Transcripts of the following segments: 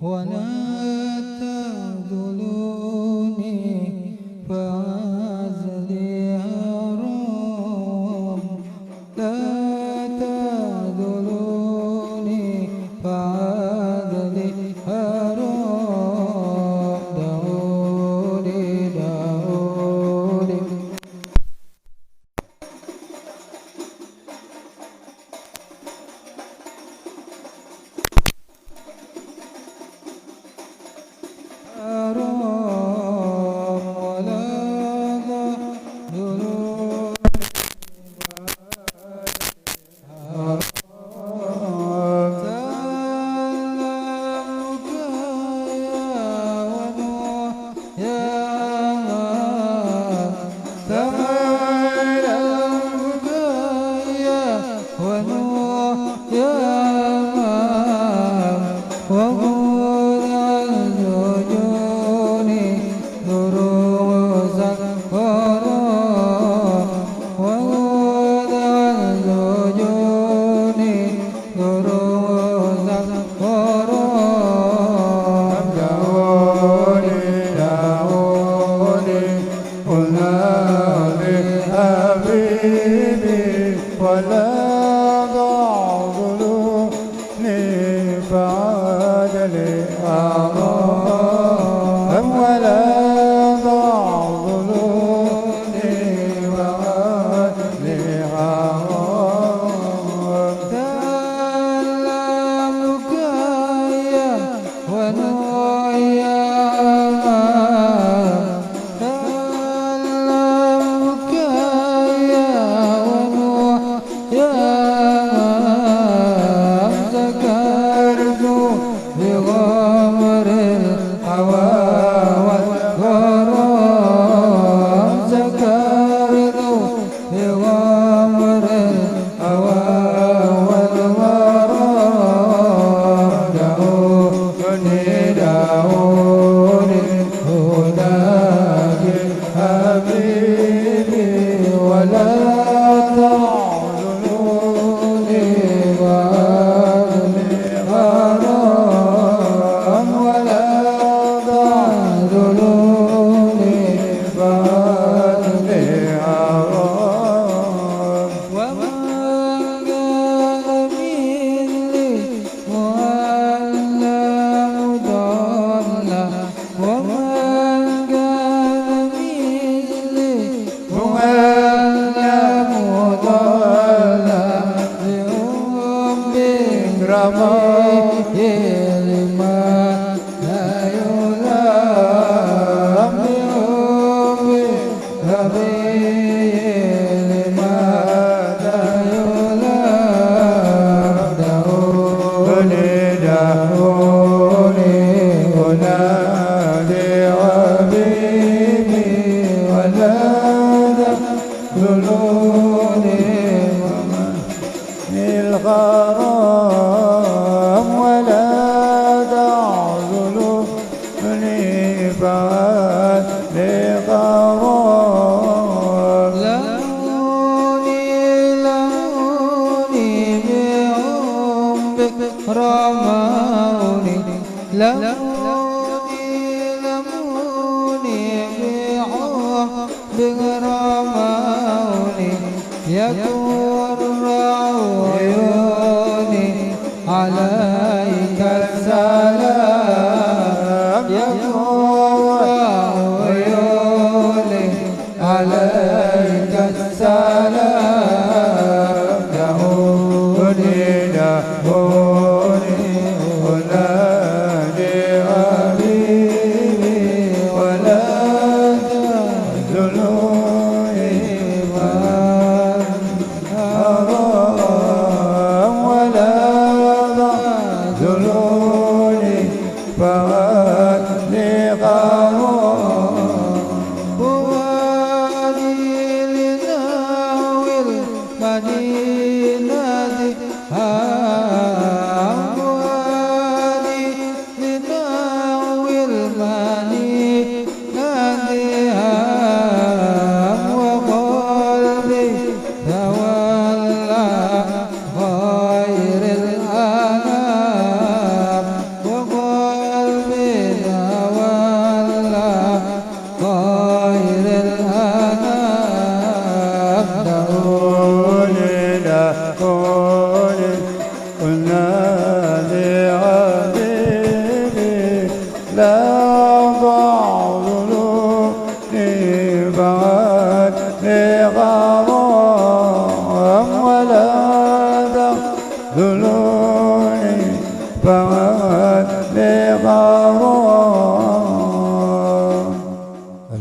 ولا تخذلوني فعزلي حرام لا تخذلوني فعزلي حرام دعوني دعوني ولا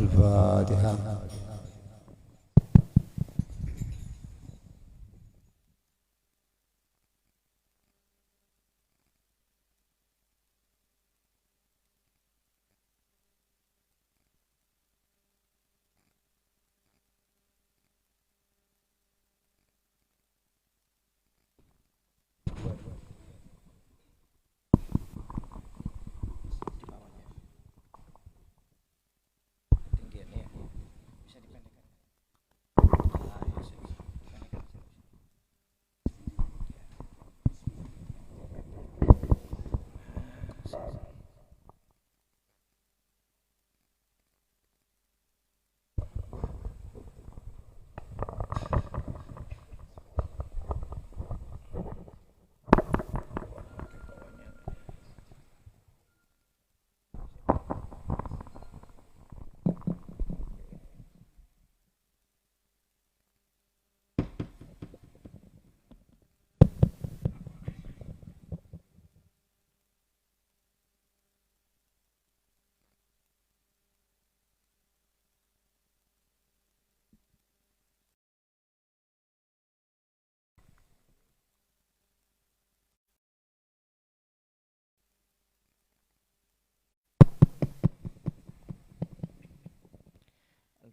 Al-Fatihah.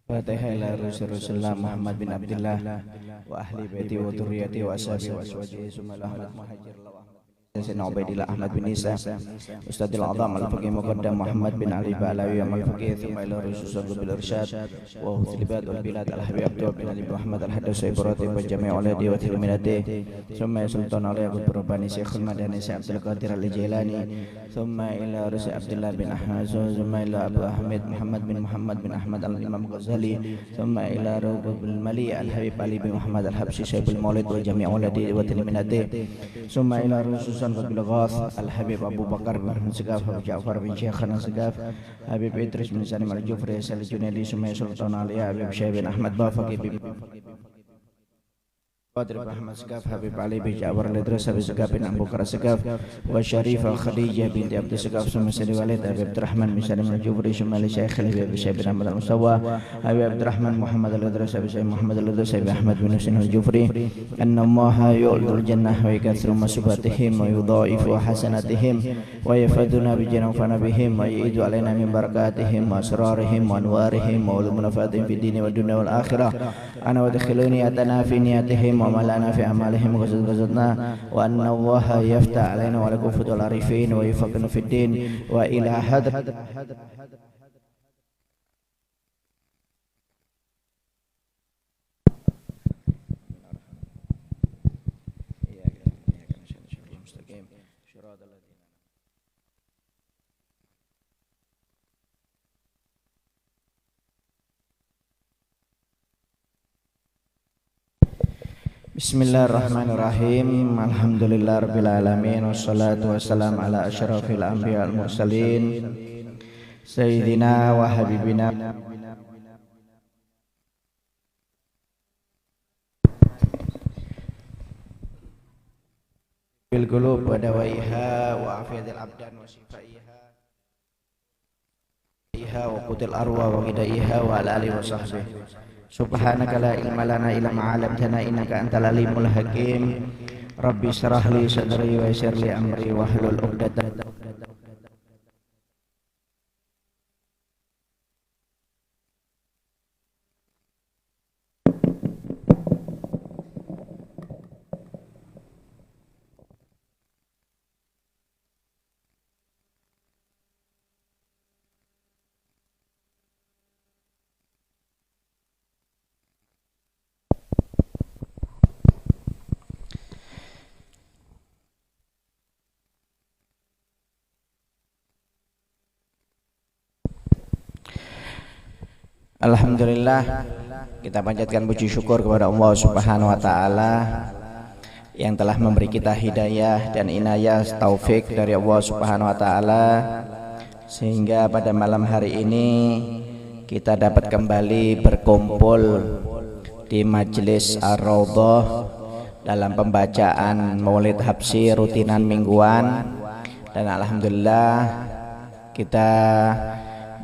Fatihah ila Rasulullah Muhammad bin Abdullah wa ahli baiti wa dzurriyyati wa ashabihi wa azwajihi summa Ahmad Muhajir Sayyidina Ubaidillah Ahmad bin Isa Ustadzil Azam Al-Faqih Muqaddam Muhammad bin Ali Ba'alawi Al-Faqih thumma ila Rasulullah bil irsyad wa huslibat wal bilad al-habib Abdul bin Ali Muhammad al-Haddad Ibrahim wa jami' uladi wa tilminati thumma sultan Ali Abu Rabbani Syekhul Madani Syekh Abdul Qadir Al-Jilani thumma ila Rasul Abdullah bin Ahmad thumma ila Abu Ahmad Muhammad bin Ahmad al-Imam Ghazali thumma ila Rabbul Mali al-Habib Ali bin Muhammad al-Habsyi Syekhul Maulid wa jami' uladi wa tilminati thumma ila Rasul Qabil Ghath Al-Habib Abu Bakar bin Segaf Habib Ja'far bin Syekhana Segaf Habib Idris bin Salim Al-Jufri Al-Junaidi Sumai Sultan Ali Habib Syekh bin Ahmad Bafaqi bin Qadir bin Ahmad Segaf Habib Ali bin Ja'far Al-Idris Habib Segaf bin Abu Bakar Segaf wa Syarifah Khadijah binti Abdul Segaf Sumai Sadi Walid Habib Abdurrahman bin Salim Al-Jufri Sumai Syekh Habib Syekh bin Ahmad Al-Musawa Habib Abdurrahman Muhammad Al-Idris Habib Syekh Muhammad Al-Idris Habib Ahmad bin Husain Al-Jufri anna Allaha yu'dul jannah wa yakthuru masubatihim wa yudha'ifu hasanatihim wa yafaduna bi janafana bihim wa yi'idu alaina min barakatihim wa asrarihim wa anwarihim wa ulumunafatihim fi dini wa dunya wal akhirah ana wa dakhiluni atana fi niyatihim wa malana fi amalihim wa ghazatna wa anna Allaha yaftah alaina wa lakum futul arifin wa yufaqina fi din wa ila hadrat Bismillahirrahmanirrahim. Alhamdulillah rabbil alamin wassalatu wassalamu ala asyrafil anbiya wal mursalin sayyidina wa habibina bil qulub wa dawaiha wa afiyatil abdan wa shifaiha wa qutil arwa wa hidayha wa ala alihi wa sahbihi. Subhanaka la ilma lana illa ma 'allamtana innaka antal alimul hakim. Rabbi shrah li sadri wa yassir li amri wahlul 'uqdatam. Alhamdulillah, kita panjatkan puji syukur kepada Allah Subhanahu wa taala yang telah memberi kita hidayah dan inayah taufik dari Allah Subhanahu wa taala sehingga pada malam hari ini kita dapat kembali berkumpul di Majelis Ar-Raudhah dalam pembacaan Maulid Habsyi rutinan mingguan, dan alhamdulillah kita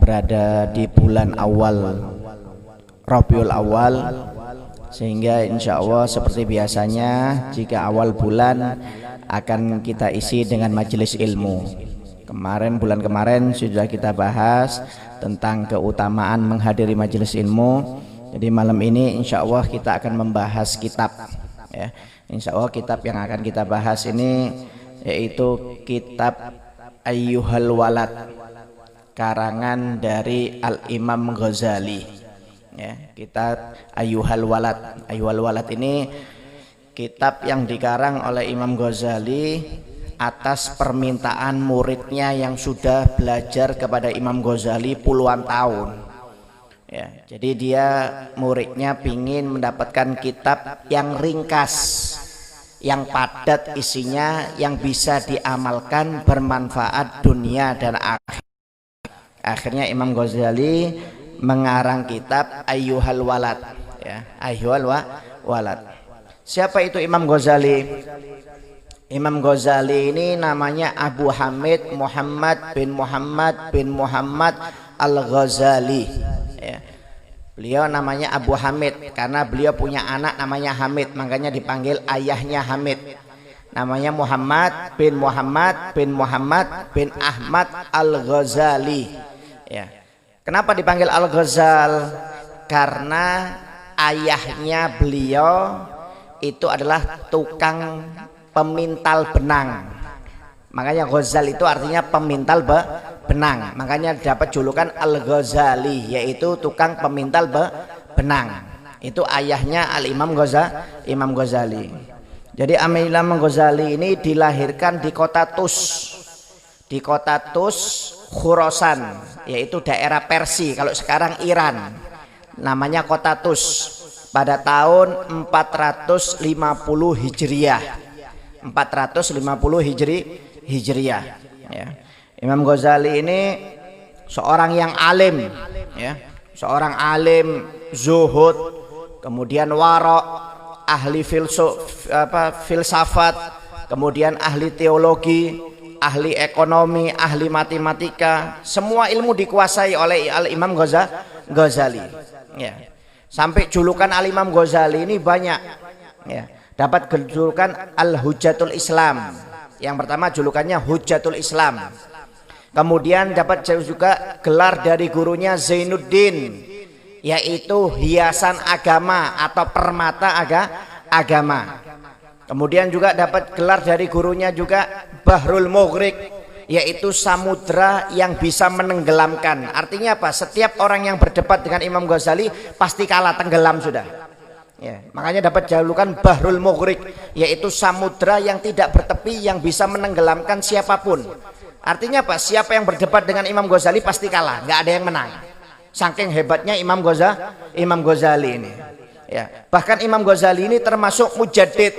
berada di bulan awal Rabiul Awal, sehingga insya Allah seperti biasanya jika awal bulan akan kita isi dengan majelis ilmu. Bulan kemarin sudah kita bahas tentang keutamaan menghadiri majelis ilmu. Jadi malam ini insya Allah kita akan membahas kitab, ya. Insya Allah kitab yang akan kita bahas ini yaitu kitab Ayyuhal Walad, karangan dari Al-Imam Ghazali, ya. Kitab Ayyuhal Walad. Ayyuhal Walad ini kitab yang dikarang oleh Imam Ghazali atas permintaan muridnya yang sudah belajar kepada Imam Ghazali puluhan tahun. Ya, jadi dia muridnya ingin mendapatkan kitab yang ringkas, yang padat isinya, yang bisa diamalkan, bermanfaat dunia dan akhir. Akhirnya Imam Ghazali mengarang kitab Ayyuhal Walad, ya, Ayyuhal Walad. Siapa itu Imam Ghazali? Imam Ghazali ini namanya Abu Hamid Muhammad bin Muhammad Al-Ghazali, ya. Beliau namanya Abu Hamid karena beliau punya anak namanya Hamid, makanya dipanggil ayahnya Hamid. Namanya Muhammad bin Ahmad Al-Ghazali, ya. Kenapa dipanggil Al-Ghazal? Karena ayahnya beliau itu adalah tukang pemintal benang. Makanya Ghazal itu artinya pemintal benang. Makanya dapat julukan Al-Ghazali, yaitu tukang pemintal benang. Itu ayahnya Al-Imam Ghazali. Jadi Imam Ghazali ini dilahirkan di kota Tus. Di kota Tus, Khurasan, yaitu daerah Persia, kalau sekarang Iran. Namanya kota Tus. Pada tahun 450 Hijriah. 450 Hijriah, ya. Imam Ghazali ini seorang yang alim, ya. Seorang alim, zuhud, kemudian warok, ahli filsafat, kemudian ahli teologi, ahli ekonomi, ahli matematika. Semua ilmu dikuasai oleh Al-Imam Ghazali, ya. Sampai julukan Al-Imam Ghazali ini banyak, ya. Dapat julukan Al-Hujjatul Islam. Yang pertama julukannya Hujjatul Islam. Kemudian dapat juga gelar dari gurunya Zainuddin, yaitu hiasan agama atau permata agama. Kemudian juga dapat gelar dari gurunya juga Bahrul Mughriq, yaitu samudra yang bisa menenggelamkan. Artinya apa? Setiap orang yang berdebat dengan Imam Ghazali pasti kalah, tenggelam sudah. Ya, makanya dapat julukan Bahrul Mughriq, yaitu samudra yang tidak bertepi, yang bisa menenggelamkan siapapun. Artinya apa? Siapa yang berdebat dengan Imam Ghazali pasti kalah, nggak ada yang menang. Saking hebatnya Imam Ghazali ini. Ya, bahkan Imam Ghazali ini termasuk mujaddid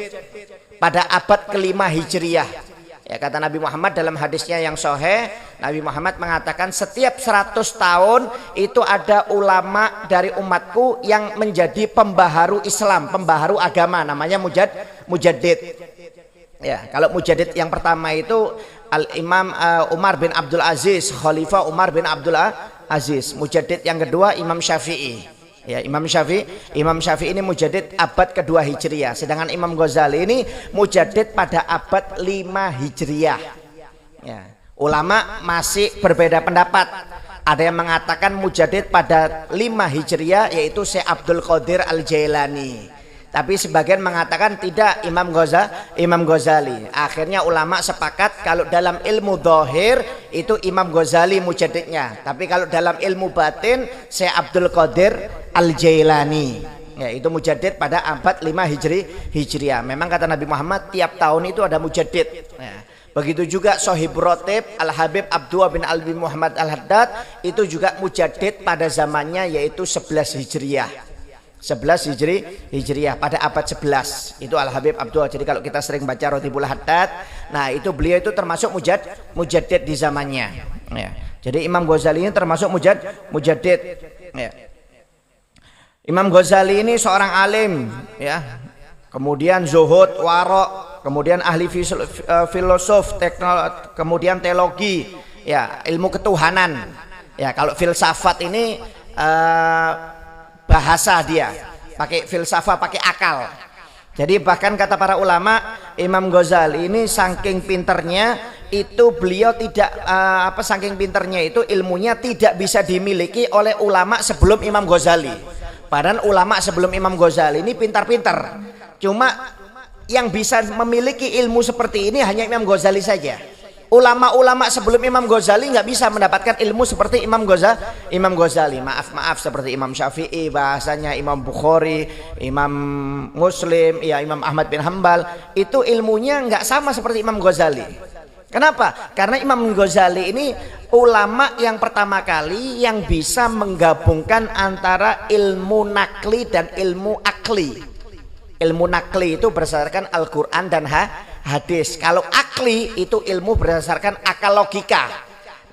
pada abad ke-5 Hijriah. Ya, kata Nabi Muhammad dalam hadisnya yang sahih, Nabi Muhammad mengatakan setiap 100 tahun itu ada ulama dari umatku yang menjadi pembaharu Islam, pembaharu agama, namanya mujaddid. Ya, kalau mujaddid yang pertama itu Al-Imam Umar bin Abdul Aziz, Khalifah Umar bin Abdul Aziz. Mujaddid yang kedua Imam Syafi'i. Ya, Imam Syafi'i ini mujaddid abad kedua Hijriah, sedangkan Imam Ghazali ini mujaddid pada abad 5 Hijriah. Ya, ulama masih berbeda pendapat. Ada yang mengatakan mujaddid pada 5 Hijriah, yaitu Syekh Abdul Qadir Al-Jailani. Tapi sebagian mengatakan tidak, Imam Ghazali. Akhirnya ulama sepakat kalau dalam ilmu dhahir itu Imam Ghazali mujaddidnya. Tapi kalau dalam ilmu batin Syekh Abdul Qadir Al-Jailani. Ya, itu mujaddid pada abad 5 Hijriah. Memang kata Nabi Muhammad tiap tahun itu ada mujaddid. Ya. Begitu juga Sohib Rotib Al-Habib Abdullah bin Al-Bin Muhammad Al-Haddad itu juga mujaddid pada zamannya, yaitu 11 Hijriah. 11 Hijriah pada abad 11 itu Al-Habib Abdullah. Jadi kalau kita sering baca Rotibul Haddad, nah itu beliau itu termasuk mujaddid di zamannya, ya. Jadi Imam Ghazali ini termasuk mujaddid, ya. Imam Ghazali ini seorang alim, ya. Kemudian zuhud, warok, kemudian ahli filosof, kemudian teologi, ya, ilmu ketuhanan. Ya, kalau filsafat ini bahasa dia, pakai filsafat, pakai akal. Jadi bahkan kata para ulama, Imam Ghazali ini saking pinternya itu beliau tidak saking pinternya itu ilmunya tidak bisa dimiliki oleh ulama sebelum Imam Ghazali. Padahal ulama sebelum Imam Ghazali ini pintar-pintar. Cuma yang bisa memiliki ilmu seperti ini hanya Imam Ghazali saja. Ulama-ulama sebelum Imam Ghazali nggak bisa mendapatkan ilmu seperti Imam Ghazali. Maaf seperti Imam Syafi'i, bahasanya Imam Bukhari, Imam Muslim, ya Imam Ahmad bin Hambal, itu ilmunya nggak sama seperti Imam Ghazali. Kenapa? Karena Imam Ghazali ini ulama yang pertama kali yang bisa menggabungkan antara ilmu nakli dan ilmu akli. Ilmu nakli itu berdasarkan Al-Quran dan hadis. Kalau akli itu ilmu berdasarkan akal logika.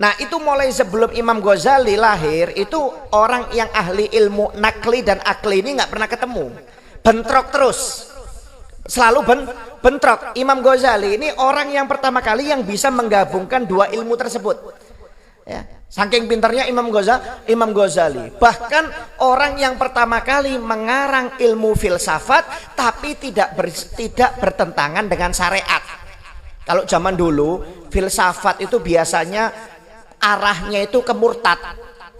Nah, itu mulai sebelum Imam Ghazali lahir itu orang yang ahli ilmu nakli dan akli ini nggak pernah ketemu. Bentrok terus. Selalu bentrok. Imam Ghazali ini orang yang pertama kali yang bisa menggabungkan dua ilmu tersebut. Ya, saking pintarnya Imam Ghazali. Bahkan orang yang pertama kali mengarang ilmu filsafat tapi tidak bertentangan dengan syariat. Kalau zaman dulu filsafat itu biasanya arahnya itu ke murtad.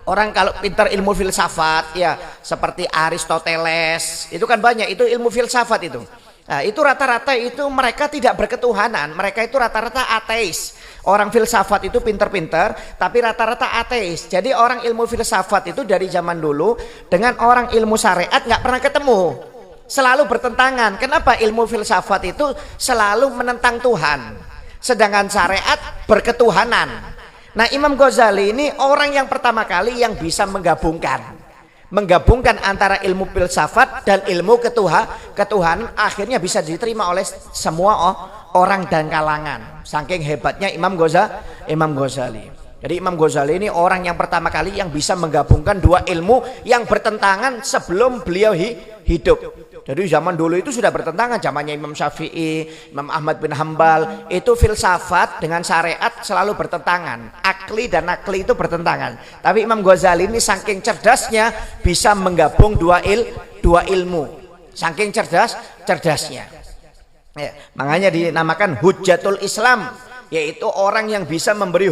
Orang kalau pintar ilmu filsafat ya seperti Aristoteles, itu kan banyak itu ilmu filsafat itu. Nah, itu rata-rata itu mereka tidak berketuhanan, mereka itu rata-rata ateis. Orang filsafat itu pinter-pinter tapi rata-rata ateis. Jadi orang ilmu filsafat itu dari zaman dulu dengan orang ilmu syariat nggak pernah ketemu, selalu bertentangan. Kenapa? Ilmu filsafat itu selalu menentang Tuhan, sedangkan syariat berketuhanan. Nah, Imam Ghazali ini orang yang pertama kali yang bisa menggabungkan antara ilmu filsafat dan ilmu ketuhanan, akhirnya bisa diterima oleh semua orang dan kalangan. Saking hebatnya Imam Ghazali. Jadi Imam Ghazali ini orang yang pertama kali yang bisa menggabungkan dua ilmu yang bertentangan sebelum beliau hidup. Jadi zaman dulu itu sudah bertentangan, zamannya Imam Syafi'i, Imam Ahmad bin Hambal, itu filsafat dengan syariat selalu bertentangan. Akli dan nakli itu bertentangan. Tapi Imam Ghazali ini saking cerdasnya bisa menggabung dua ilmu. Saking cerdasnya. Ya, makanya dinamakan Hujjatul Islam, yaitu orang yang bisa memberi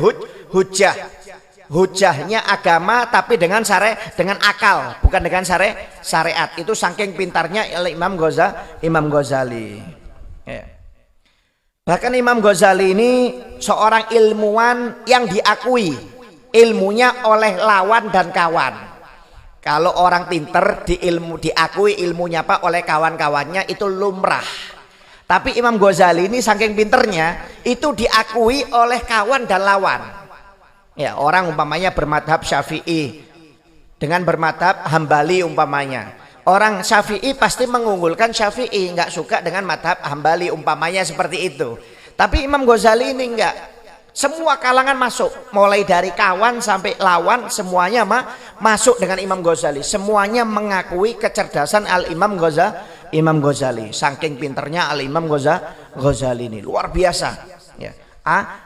hujahnya agama tapi dengan akal, bukan dengan syariat. Itu saking pintarnya oleh Imam Ghazali. Ya. Bahkan Imam Ghazali ini seorang ilmuwan yang diakui ilmunya oleh lawan dan kawan. Kalau orang pinter diakui ilmunya oleh kawan-kawannya itu lumrah. Tapi Imam Ghazali ini saking pinternya itu diakui oleh kawan dan lawan. Ya, orang umpamanya bermadhab Syafi'i dengan bermadhab Hambali umpamanya. Orang Syafi'i pasti mengunggulkan Syafi'i, nggak suka dengan madhab Hambali umpamanya seperti itu. Tapi Imam Ghazali ini enggak. Semua kalangan masuk, mulai dari kawan sampai lawan semuanya masuk dengan Imam Ghazali. Semuanya mengakui kecerdasan Al-Imam Ghazali. Saking pinternya Al-Imam Ghazali ini luar biasa. Ya.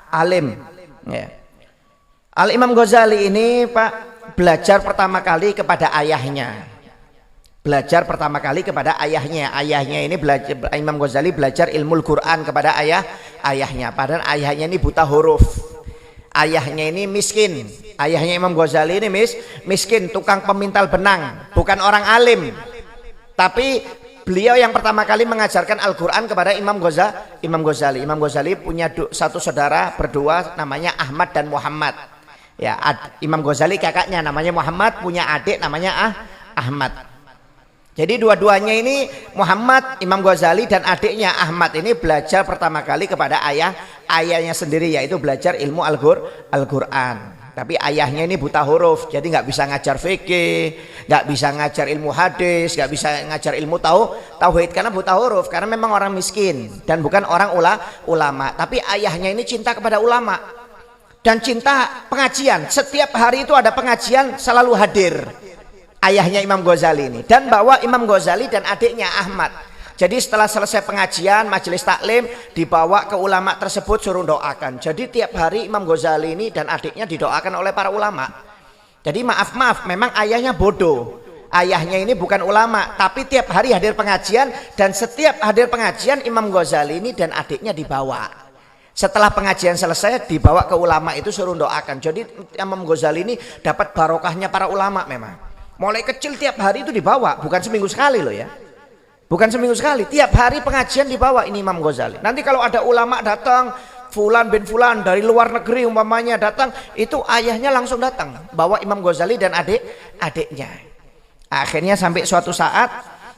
Alim. Ya. Al-Imam Ghazali ini Pak belajar pertama kali kepada ayahnya. Ayahnya ini belajar, Imam Ghazali belajar ilmu Quran kepada ayahnya. Padahal ayahnya ini buta huruf. Ayahnya ini miskin. Ayahnya Imam Ghazali ini miskin, tukang pemintal benang, bukan orang alim. Tapi beliau yang pertama kali mengajarkan Al-Quran kepada Imam Ghazali. Imam Ghazali punya satu saudara berdua namanya Ahmad dan Muhammad. Ya, Imam Ghazali kakaknya namanya Muhammad, punya adik namanya Ahmad. Jadi dua-duanya ini Muhammad, Imam Ghazali dan adiknya Ahmad ini belajar pertama kali kepada ayahnya sendiri, yaitu belajar ilmu Al-Quran. Tapi ayahnya ini buta huruf, jadi nggak bisa ngajar fikih, nggak bisa ngajar ilmu hadis, nggak bisa ngajar ilmu tauhid karena buta huruf, karena memang orang miskin dan bukan orang ulama. Tapi ayahnya ini cinta kepada ulama dan cinta pengajian. Setiap hari itu ada pengajian, selalu hadir ayahnya Imam Ghazali ini, dan bawa Imam Ghazali dan adiknya Ahmad. Jadi setelah selesai pengajian, majelis taklim, dibawa ke ulama tersebut suruh doakan. Jadi tiap hari Imam Ghazali ini dan adiknya didoakan oleh para ulama. Jadi maaf, memang ayahnya bodoh. Ayahnya ini bukan ulama, tapi tiap hari hadir pengajian, dan setiap hadir pengajian Imam Ghazali ini dan adiknya dibawa. Setelah pengajian selesai dibawa ke ulama itu suruh doakan. Jadi Imam Ghazali ini dapat barokahnya para ulama memang. Mulai kecil tiap hari itu dibawa, bukan seminggu sekali loh ya. Bukan seminggu sekali, tiap hari pengajian dibawa ini Imam Ghazali. Nanti kalau ada ulama datang, Fulan bin Fulan dari luar negeri umpamanya datang, itu ayahnya langsung datang bawa Imam Ghazali dan adiknya. Akhirnya sampai suatu saat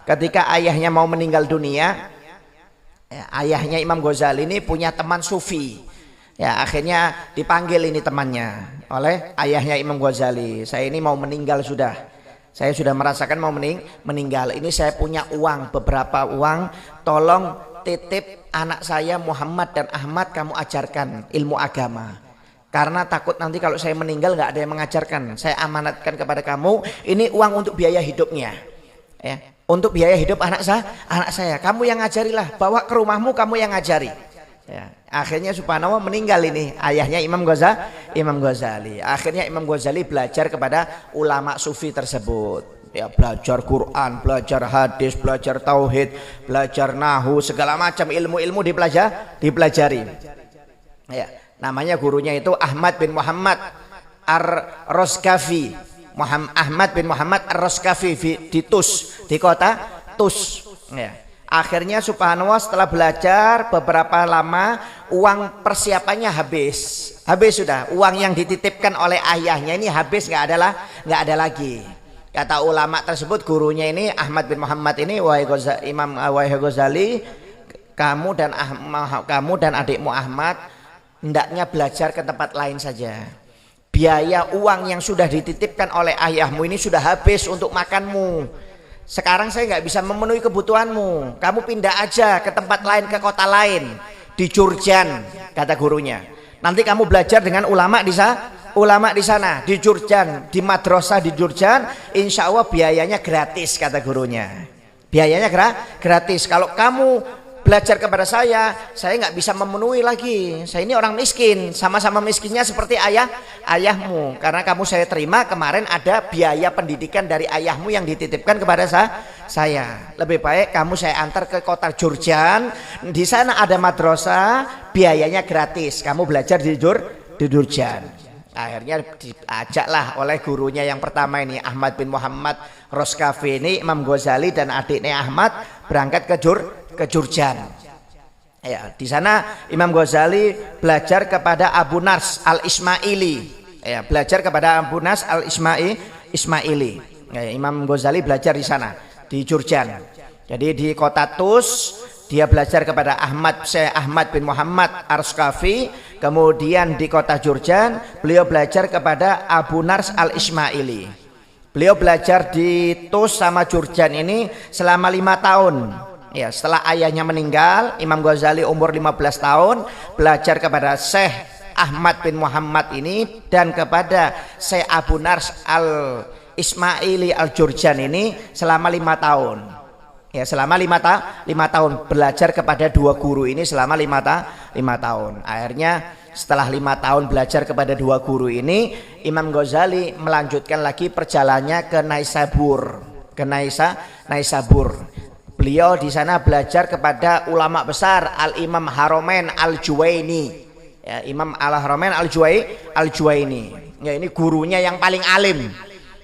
ketika ayahnya mau meninggal dunia, ya, ayahnya Imam Ghazali ini punya teman sufi. Ya, akhirnya dipanggil ini temannya oleh ayahnya Imam Ghazali. Saya ini mau meninggal sudah. Saya sudah merasakan mau meninggal. Ini saya punya uang, beberapa uang, tolong titip anak saya Muhammad dan Ahmad, kamu ajarkan ilmu agama. Karena takut nanti kalau saya meninggal nggak ada yang mengajarkan. Saya amanatkan kepada kamu, ini uang untuk biaya hidupnya. Ya, untuk biaya hidup anak saya. Kamu yang ngajarilah, bawa ke rumahmu, kamu yang ngajari. Ya, akhirnya subhanallah meninggal ini ayahnya Imam Ghazali. Akhirnya Imam Ghazali belajar kepada ulama sufi tersebut. Ya, belajar Quran, belajar hadis, belajar tauhid, belajar nahu, segala macam ilmu-ilmu dipelajari. Ya, namanya gurunya itu Ahmad bin Muhammad Ar-Roskafi. Ahmad bin Muhammad Ar-Roskafi di Tus, di kota Tus. Ya. Akhirnya subhanallah setelah belajar beberapa lama, uang persiapannya habis sudah. Uang yang dititipkan oleh ayahnya ini habis, nggak ada lagi. Kata ulama tersebut, gurunya ini Ahmad bin Muhammad ini, wahai Ghazali, kamu dan adikmu Ahmad hendaknya belajar ke tempat lain saja. Biaya uang yang sudah dititipkan oleh ayahmu ini sudah habis untuk makanmu. Sekarang saya nggak bisa memenuhi kebutuhanmu. Kamu pindah aja ke tempat lain, ke kota lain, di Jurjan, kata gurunya. Nanti kamu belajar dengan ulama di sana, di Jurjan, di madrasah di Jurjan, insya Allah biayanya gratis, kata gurunya. Biayanya gratis. Kalau kamu belajar kepada saya nggak bisa memenuhi lagi. Saya ini orang miskin, sama-sama miskinnya seperti ayahmu. Karena kamu saya terima kemarin ada biaya pendidikan dari ayahmu yang dititipkan kepada saya. Lebih baik kamu saya antar ke kota Jurjan, di sana ada madrasah, biayanya gratis. Kamu belajar di Jurjan. Akhirnya diajaklah oleh gurunya yang pertama ini Ahmad bin Muhammad Roskafi ini, Imam Ghazali dan adiknya Ahmad berangkat ke Jurjan. Ya, di sana Imam Ghazali belajar kepada Abu Nars al-Ismaili. Ya, belajar kepada Abu Nars al-Ismaili. Ya, Imam Ghazali belajar di sana di Jurjan. Jadi di kota Tus dia belajar kepada Syekh Ahmad bin Muhammad Ar-Roskafi. Kemudian di kota Jurjan beliau belajar kepada Abu Nars al-Ismaili. Beliau belajar di Tus sama Jurjan ini selama 5 tahun. Ya, setelah ayahnya meninggal, Imam Ghazali umur 15 tahun belajar kepada Syekh Ahmad bin Muhammad ini dan kepada Syekh Abu Nars al-Ismaili al-Jurjan ini selama 5 tahun. Ya, selama 5 tahun belajar kepada 2 guru ini selama 5 tahun. Akhirnya setelah 5 tahun belajar kepada 2 guru ini, Imam Ghazali melanjutkan lagi perjalanannya ke Naisabur. Beliau di sana belajar kepada ulama besar Al-Imam Haromen Al-Juwaini. Ya, Imam Al-Haromen Al-Juwaini. Ya, ini gurunya yang paling alim.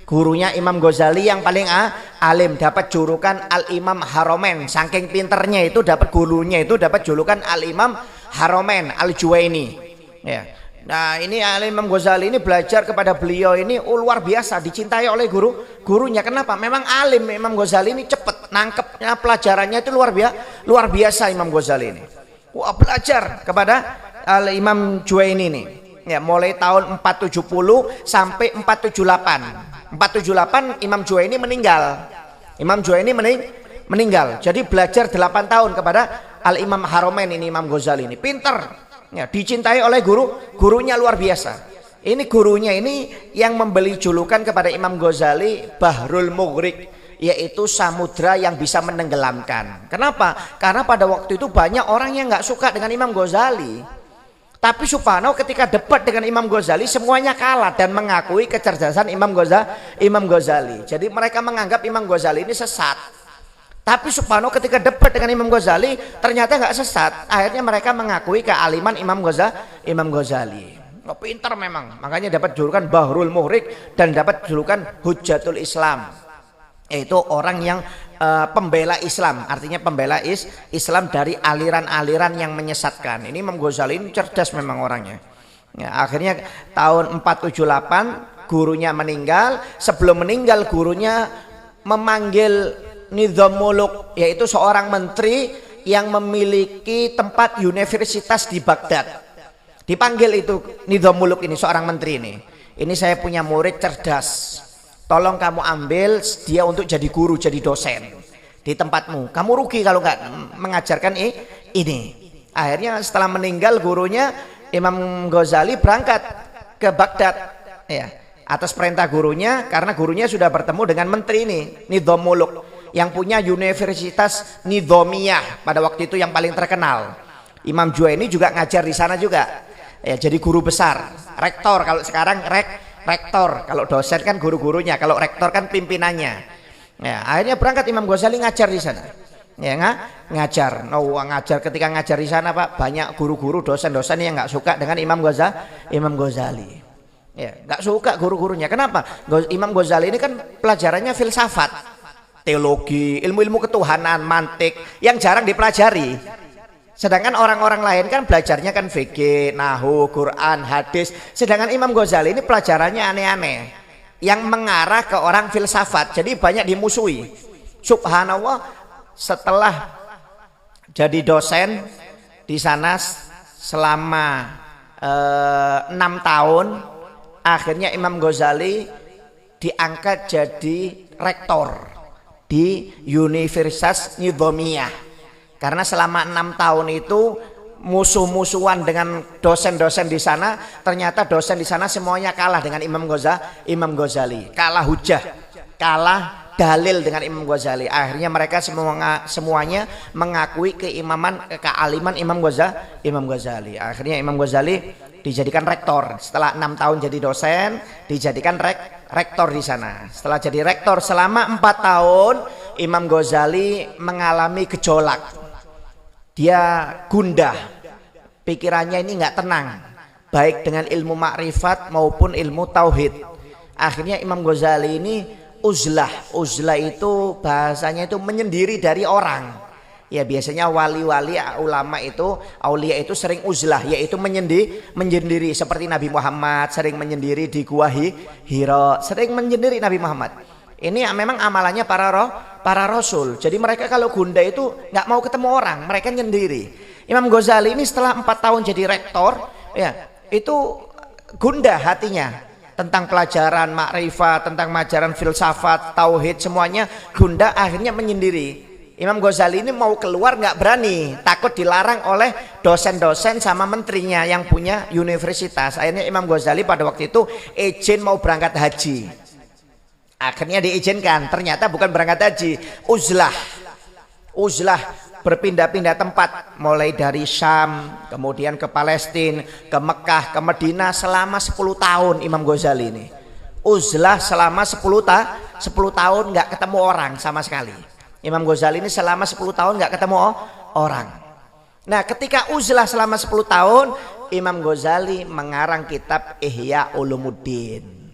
Gurunya Imam Ghazali yang paling alim, dapat julukan Al-Imam Haromen. Saking pinternya itu dapat gurunya itu dapat julukan Al-Imam Haromen Al-Juwaini. Ya. Nah, ini Al-Imam Ghazali ini belajar kepada beliau ini luar biasa, dicintai oleh gurunya. Kenapa? Memang alim. Imam Ghazali ini cepat nangkepnya, pelajarannya itu luar biasa Imam Ghazali ini. Wah, belajar kepada Al-Imam Juwaini ini. Ya, mulai tahun 470 sampai 478. 478 Imam Juwaini meninggal. Imam Juwaini meninggal. Jadi belajar 8 tahun kepada Al-Imam Haromen ini, Imam Ghazali ini. Pinter. Ya, dicintai oleh gurunya luar biasa. Ini gurunya ini yang memberi julukan kepada Imam Ghazali Bahrul Mughriq, yaitu samudra yang bisa menenggelamkan. Kenapa? Karena pada waktu itu banyak orang yang nggak suka dengan Imam Ghazali. Tapi subhanallah ketika debat dengan Imam Ghazali semuanya kalah dan mengakui kecerdasan Imam Ghazali. Jadi mereka menganggap Imam Ghazali ini sesat. Tapi subhanallah ketika debat dengan Imam Ghazali ternyata nggak sesat. Akhirnya mereka mengakui kealiman Imam Ghazali. Oh, pintar memang, makanya dapat julukan Bahrul Muhrik dan dapat julukan Hujjatul Islam. Yaitu orang yang pembela Islam, artinya pembela Islam dari aliran-aliran yang menyesatkan. Ini Imam Ghazali ini cerdas memang orangnya. Ya, akhirnya tahun 478 gurunya meninggal. Sebelum meninggal gurunya memanggil Nizam Muluk, yaitu seorang menteri yang memiliki tempat universitas di Baghdad. Dipanggil itu Nizam Muluk ini, seorang menteri ini. Ini saya punya murid cerdas. Tolong kamu ambil dia untuk jadi guru, jadi dosen di tempatmu. Kamu rugi kalau nggak mengajarkan ini. Akhirnya setelah meninggal gurunya, Imam Ghazali berangkat ke Baghdad, ya, atas perintah gurunya, karena gurunya sudah bertemu dengan menteri ini, Nizam Muluk, yang punya Universitas Nizamiyah pada waktu itu yang paling terkenal. Imam Juwaini juga ngajar di sana juga, ya, jadi guru besar, rektor. Kalau sekarang rektor, kalau dosen kan guru-gurunya, kalau rektor kan pimpinannya. Ya, akhirnya berangkat Imam Ghazali ngajar di sana. Ya, ngajar. Ngajar, ketika ngajar di sana Pak, banyak guru-guru, dosen-dosen yang nggak suka dengan Imam Ghazali. Ya, nggak suka guru-gurunya. Kenapa? Imam Ghazali ini kan pelajarannya filsafat, teologi, ilmu-ilmu ketuhanan, mantik yang jarang dipelajari. Sedangkan orang-orang lain kan belajarnya kan fikih, nahwu, Quran, hadis. Sedangkan Imam Ghazali ini pelajarannya aneh-aneh yang mengarah ke orang filsafat. Jadi banyak dimusuhi. Subhanallah, setelah jadi dosen di sana selama 6 tahun, akhirnya Imam Ghazali diangkat jadi rektor di Universitas Nizamiyah. Karena selama 6 tahun itu musuh-musuhan dengan dosen-dosen di sana, ternyata dosen di sana semuanya kalah dengan Imam Ghazali, kalah hujah, kalah dalil dengan Imam Ghazali. Akhirnya mereka semuanya mengakui kealiman Imam Ghazali. Akhirnya Imam Ghazali dijadikan rektor. Setelah 6 tahun jadi dosen, dijadikan rektor di sana. Setelah jadi rektor selama 4 tahun, Imam Ghazali mengalami gejolak. Dia gundah, pikirannya ini nggak tenang, baik dengan ilmu makrifat maupun ilmu tauhid. Akhirnya Imam Ghazali ini uzlah itu bahasanya itu menyendiri dari orang. Ya, biasanya wali-wali ulama itu, aulia itu sering uzlah, yaitu menyendiri seperti Nabi Muhammad sering menyendiri di Gua Hira, sering menyendiri Nabi Muhammad. Ini memang amalannya para rasul. Jadi mereka kalau gundah itu nggak mau ketemu orang, mereka nyendiri. Imam Ghazali ini setelah 4 tahun jadi rektor, ya, itu gundah hatinya tentang pelajaran makrifat, tentang pelajaran filsafat, tauhid, semuanya gundah. Akhirnya menyendiri. Imam Ghazali ini mau keluar nggak berani, takut dilarang oleh dosen-dosen sama menterinya yang punya universitas. Akhirnya Imam Ghazali pada waktu itu izin mau berangkat haji. Akhirnya diizinkan, ternyata bukan berangkat haji, uzlah, berpindah-pindah tempat, mulai dari Syam, kemudian ke Palestina, ke Mekah, ke Madinah selama 10 tahun Imam Ghazali ini. Uzlah selama 10 tahun nggak ketemu orang sama sekali. Imam Ghazali ini selama 10 tahun nggak ketemu orang. Nah, ketika uzlah selama 10 tahun, Imam Ghazali mengarang kitab Ihya Ulumuddin.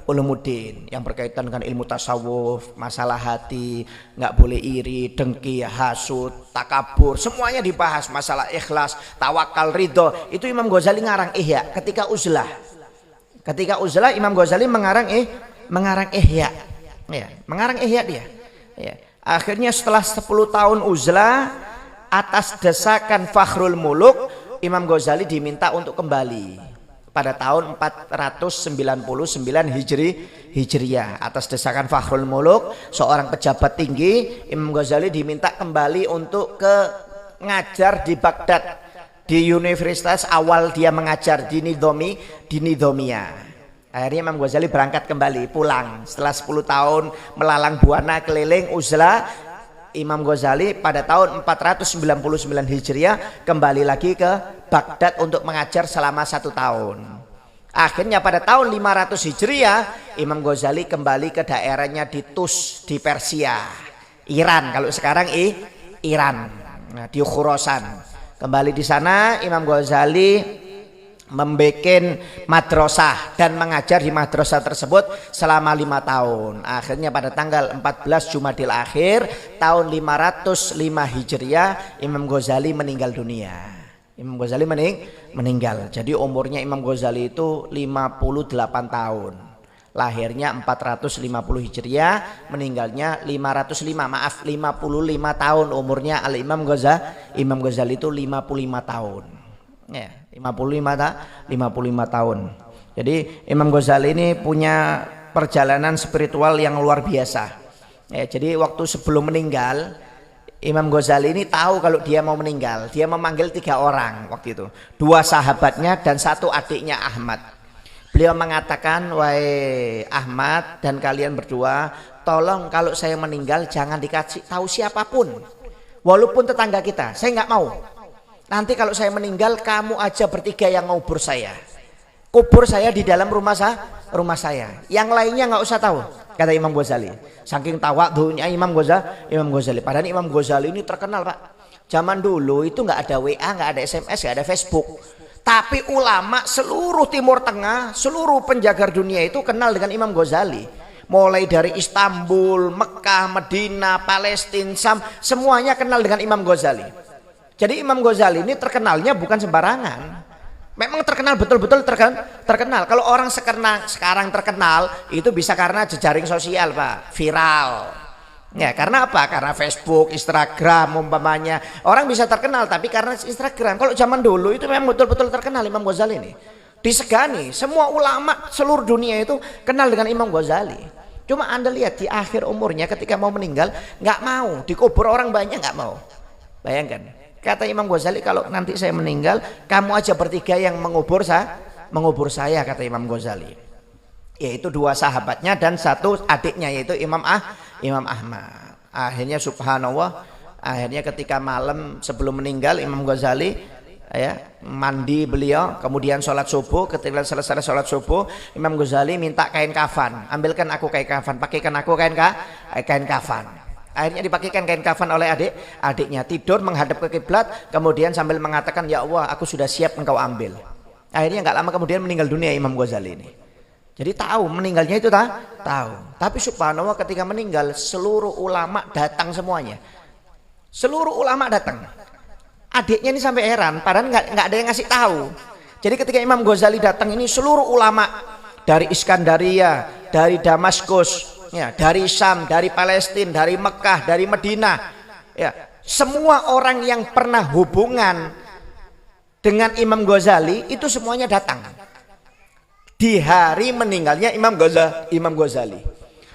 Ulumuddin yang berkaitan dengan ilmu tasawuf, masalah hati, nggak boleh iri, dengki, hasud, takabur, semuanya dibahas. Masalah ikhlas, tawakal, ridho, itu Imam Ghazali ngarang Ihya ketika uzlah. Imam Ghazali mengarang Ihya, ya, mengarang Ihya dia. Ya. Akhirnya setelah 10 tahun uzlah, atas desakan Fakhrul Muluk, Imam Ghazali diminta untuk kembali. Pada tahun 499 Hijriyah, atas desakan Fakhrul Muluk, seorang pejabat tinggi, Imam Ghazali diminta kembali untuk ngajar di Baghdad, di universitas awal dia mengajar di Nizamiyah. Akhirnya Imam Ghazali berangkat kembali, pulang setelah 10 tahun melalang buana keliling uzlah. Imam Ghazali pada tahun 499 Hijriah kembali lagi ke Baghdad untuk mengajar selama 1 tahun. Akhirnya pada tahun 500 Hijriah Imam Ghazali kembali ke daerahnya di Tus di Persia, Iran, kalau sekarang Iran, nah, di Khurasan. Kembali di sana Imam Ghazali membuat madrasah dan mengajar di madrasah tersebut selama 5 tahun. Akhirnya pada tanggal 14 Jumadil Akhir tahun 505 Hijriah Imam Ghazali meninggal dunia. Imam Ghazali meninggal. Jadi umurnya Imam Ghazali itu 58 tahun. Lahirnya 450 Hijriah, meninggalnya 55 tahun umurnya Imam Ghazali. Imam Ghazali itu 55 tahun. Ya, 55 tahun. Jadi Imam Ghazali ini punya perjalanan spiritual yang luar biasa. Ya, jadi waktu sebelum meninggal Imam Ghazali ini tahu kalau dia mau meninggal. Dia memanggil 3 orang waktu itu, 2 sahabatnya dan 1 adiknya Ahmad. Beliau mengatakan, wahai Ahmad dan kalian berdua, tolong kalau saya meninggal jangan dikasih tahu siapapun, walaupun tetangga kita. Saya nggak mau. Nanti kalau saya meninggal kamu aja bertiga yang ngubur saya. Kubur saya di dalam rumah saya. Yang lainnya nggak usah tahu, kata Imam Ghazali. Saking tawadhunya Imam Ghazali. Padahal Imam Ghazali ini terkenal, Pak. Zaman dulu itu nggak ada WA, nggak ada SMS, nggak ada Facebook. Tapi ulama seluruh Timur Tengah, seluruh penjagar dunia itu kenal dengan Imam Ghazali. Mulai dari Istanbul, Mekah, Medina, Palestina, Sam, semuanya kenal dengan Imam Ghazali. Jadi Imam Ghazali ini terkenalnya bukan sembarangan. Memang terkenal, betul-betul terkenal. Kalau orang sekarang terkenal itu bisa karena jejaring sosial, Pak, viral. Ya, karena apa? Karena Facebook, Instagram umpamanya. Orang bisa terkenal tapi karena Instagram. Kalau zaman dulu itu memang betul-betul terkenal Imam Ghazali ini. Disegani, semua ulama seluruh dunia itu kenal dengan Imam Ghazali. Cuma Anda lihat di akhir umurnya ketika mau meninggal nggak mau dikubur orang banyak, nggak mau. Bayangkan. Kata Imam Ghazali, kalau nanti saya meninggal, kamu aja bertiga yang mengubur saya, kata Imam Ghazali. Yaitu 2 sahabatnya dan 1 adiknya, yaitu Imam Ahmad. Akhirnya subhanallah, akhirnya ketika malam sebelum meninggal Imam Ghazali ya mandi beliau, kemudian sholat subuh. Ketika selesai sholat subuh Imam Ghazali minta kain kafan, ambilkan aku kain kafan, pakaikan aku kain kafan. Akhirnya dipakaikan kain kafan oleh adiknya, tidur menghadap ke kiblat, kemudian sambil mengatakan, ya Allah aku sudah siap engkau ambil. Akhirnya nggak lama kemudian meninggal dunia Imam Ghazali ini. Jadi tahu meninggalnya itu tahu. Tapi subhanallah ketika meninggal seluruh ulama datang semuanya. Seluruh ulama datang. Adiknya ini sampai heran, padahal nggak ada yang ngasih tahu. Jadi ketika Imam Ghazali datang ini seluruh ulama dari Iskandaria, dari Damaskus, ya, dari Syam, dari Palestina, dari Mekah, dari Medina, ya, semua orang yang pernah hubungan dengan Imam Ghazali itu semuanya datang di hari meninggalnya Imam Ghazali.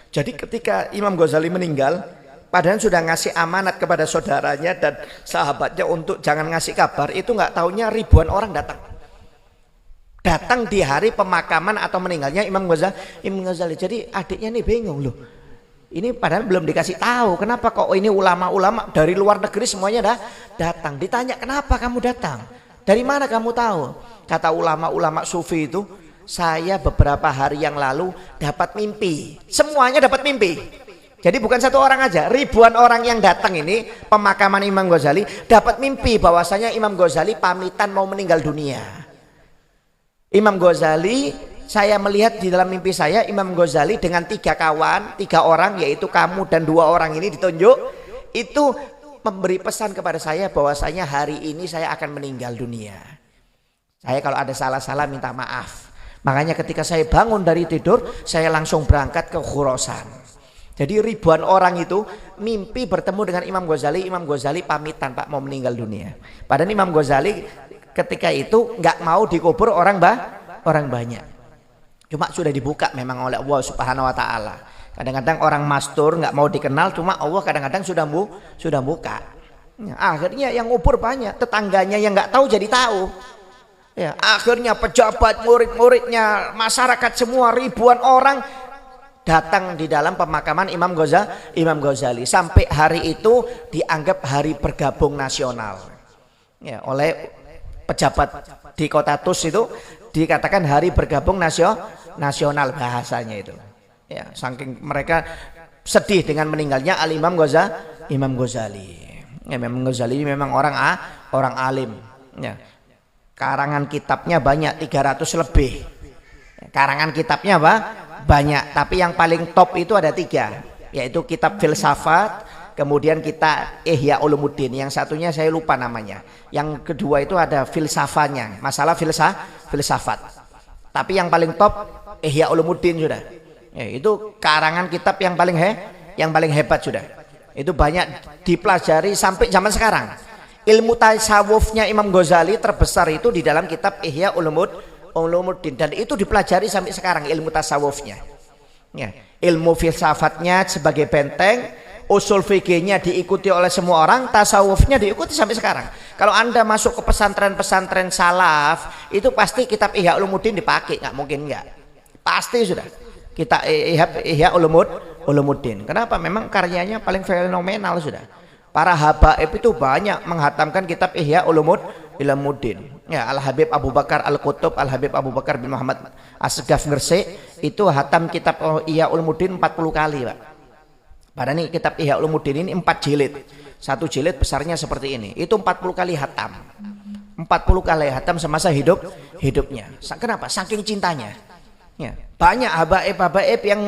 Jadi ketika Imam Ghazali meninggal, padahal sudah ngasih amanat kepada saudaranya dan sahabatnya untuk jangan ngasih kabar, itu nggak taunya ribuan orang datang di hari pemakaman atau meninggalnya Imam Ghazali. Jadi adiknya nih bingung loh. Ini padahal belum dikasih tahu. Kenapa kok ini ulama-ulama dari luar negeri semuanya datang. Ditanya, kenapa kamu datang? Dari mana kamu tahu? Kata ulama-ulama sufi itu, saya beberapa hari yang lalu dapat mimpi. Semuanya dapat mimpi. Jadi bukan 1 orang aja, ribuan orang yang datang ini pemakaman Imam Ghazali dapat mimpi bahwasanya Imam Ghazali pamitan mau meninggal dunia. Imam Ghazali, saya melihat di dalam mimpi saya Imam Ghazali dengan 3 kawan, 3 orang, yaitu kamu dan 2 orang ini ditunjuk, itu memberi pesan kepada saya bahwasanya hari ini saya akan meninggal dunia. Saya kalau ada salah-salah minta maaf. Makanya ketika saya bangun dari tidur, saya langsung berangkat ke Khurasan. Jadi ribuan orang itu mimpi bertemu dengan Imam Ghazali. Imam Ghazali pamitan, Pak, mau meninggal dunia. Padahal Imam Ghazali ketika itu nggak mau dikubur orang banyak. Cuma sudah dibuka memang oleh Allah Subhanahu Wa Taala. Kadang-kadang orang mastur nggak mau dikenal, cuma Allah kadang-kadang sudah buka. Ya, akhirnya yang ngubur banyak, tetangganya yang nggak tahu jadi tahu. Ya, akhirnya pejabat, murid-muridnya, masyarakat semua ribuan orang datang di dalam pemakaman Imam Ghazali. Sampai hari itu dianggap hari bergabung nasional. Ya, oleh pejabat di kota Tus itu dikatakan hari bergabung nasional bahasanya itu. Ya, saking mereka sedih dengan meninggalnya Imam Ghazali. Ya, Imam Ghazali ini memang orang alim. Ya. Karangan kitabnya banyak 300 lebih. Karangan kitabnya apa? Banyak, tapi yang paling top itu ada 3, yaitu kitab filsafat, kemudian kita Ihya Ulumuddin, yang satunya saya lupa namanya. Yang kedua itu ada filsafatnya, masalah filsafat. Tapi yang paling top Ihya Ulumuddin sudah. Ya, itu karangan kitab yang paling hebat sudah. Itu banyak dipelajari sampai zaman sekarang. Ilmu tasawufnya Imam Ghazali terbesar itu di dalam kitab Ihya Ulumuddin, dan itu dipelajari sampai sekarang ilmu tasawufnya. Ya, ilmu filsafatnya sebagai benteng, usul fikihnya diikuti oleh semua orang, tasawufnya diikuti sampai sekarang. Kalau Anda masuk ke pesantren-pesantren salaf, itu pasti kitab Ihya Ulumuddin dipakai, nggak mungkin nggak. Pasti sudah. Kita Ihya Ulumuddin. Kenapa? Memang karyanya paling fenomenal sudah. Para habaib itu banyak menghatamkan kitab Ihya Ulumuddin. Ya, Al-Habib Abu Bakar Al-Qutub, Al-Habib Abu Bakar bin Muhammad As-Segaf Gresik itu hatam kitab Ihya Ulumuddin 40 kali, Pak. Padahal nih kitab Ihya Ulumuddin ini 4 jilid. Satu jilid besarnya seperti ini. Itu 40 kali hatam. 40 kali hatam semasa hidupnya. Kenapa? Saking cintanya. Ya, banyak habaib yang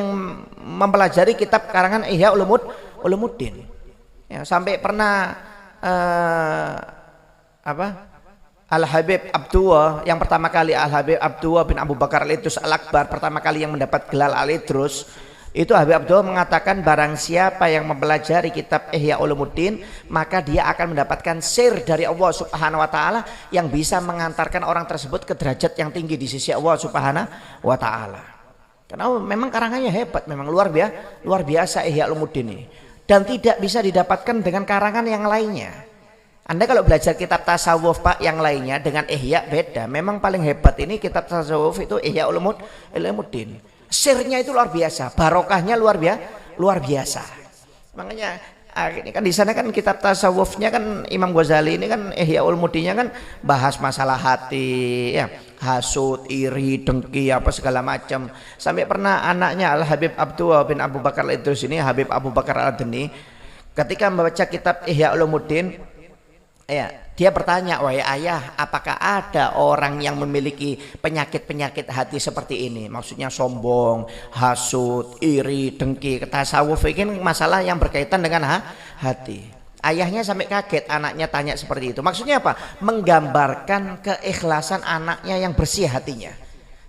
mempelajari kitab karangan Ihya Ulumuddin. Ya, sampai pernah Al-Habib Abdullah yang pertama kali, Al-Habib Abdullah bin Abu Bakar Al-Idrus Al-Akbar, pertama kali yang mendapat gelar Al-Idrus, itu Habib Abdullah mengatakan barang siapa yang mempelajari kitab Ihya Ulumuddin maka dia akan mendapatkan sir dari Allah Subhanahu wa taala yang bisa mengantarkan orang tersebut ke derajat yang tinggi di sisi Allah Subhanahu wa taala. Karena memang karangannya hebat, memang luar biasa Ihya Ulumuddin ini. Dan tidak bisa didapatkan dengan karangan yang lainnya. Anda kalau belajar kitab tasawuf Pak yang lainnya dengan Ihya beda. Memang paling hebat ini kitab tasawuf itu Ihya Ulumuddin. Sirnya itu luar biasa, barokahnya luar biasa. Makanya ini kan di sana kan kitab tasawufnya kan Imam Ghazali ini kan Ihya Ulumuddinnya kan bahas masalah hati, ya, hasud, iri, dengki, apa segala macam. Sampai pernah anaknya Al Habib Abdullah bin Abu Bakar Al-Idrus ini, Habib Abu Bakar Al-Adni, ketika membaca kitab Ihya Ulumuddin, ya, dia bertanya, wahai ayah, apakah ada orang yang memiliki penyakit hati seperti ini? Maksudnya sombong, hasud, iri, dengki. Tasawuf ini masalah yang berkaitan dengan hati. Ayahnya sampai kaget anaknya tanya seperti itu. Maksudnya apa? Menggambarkan keikhlasan anaknya yang bersih hatinya.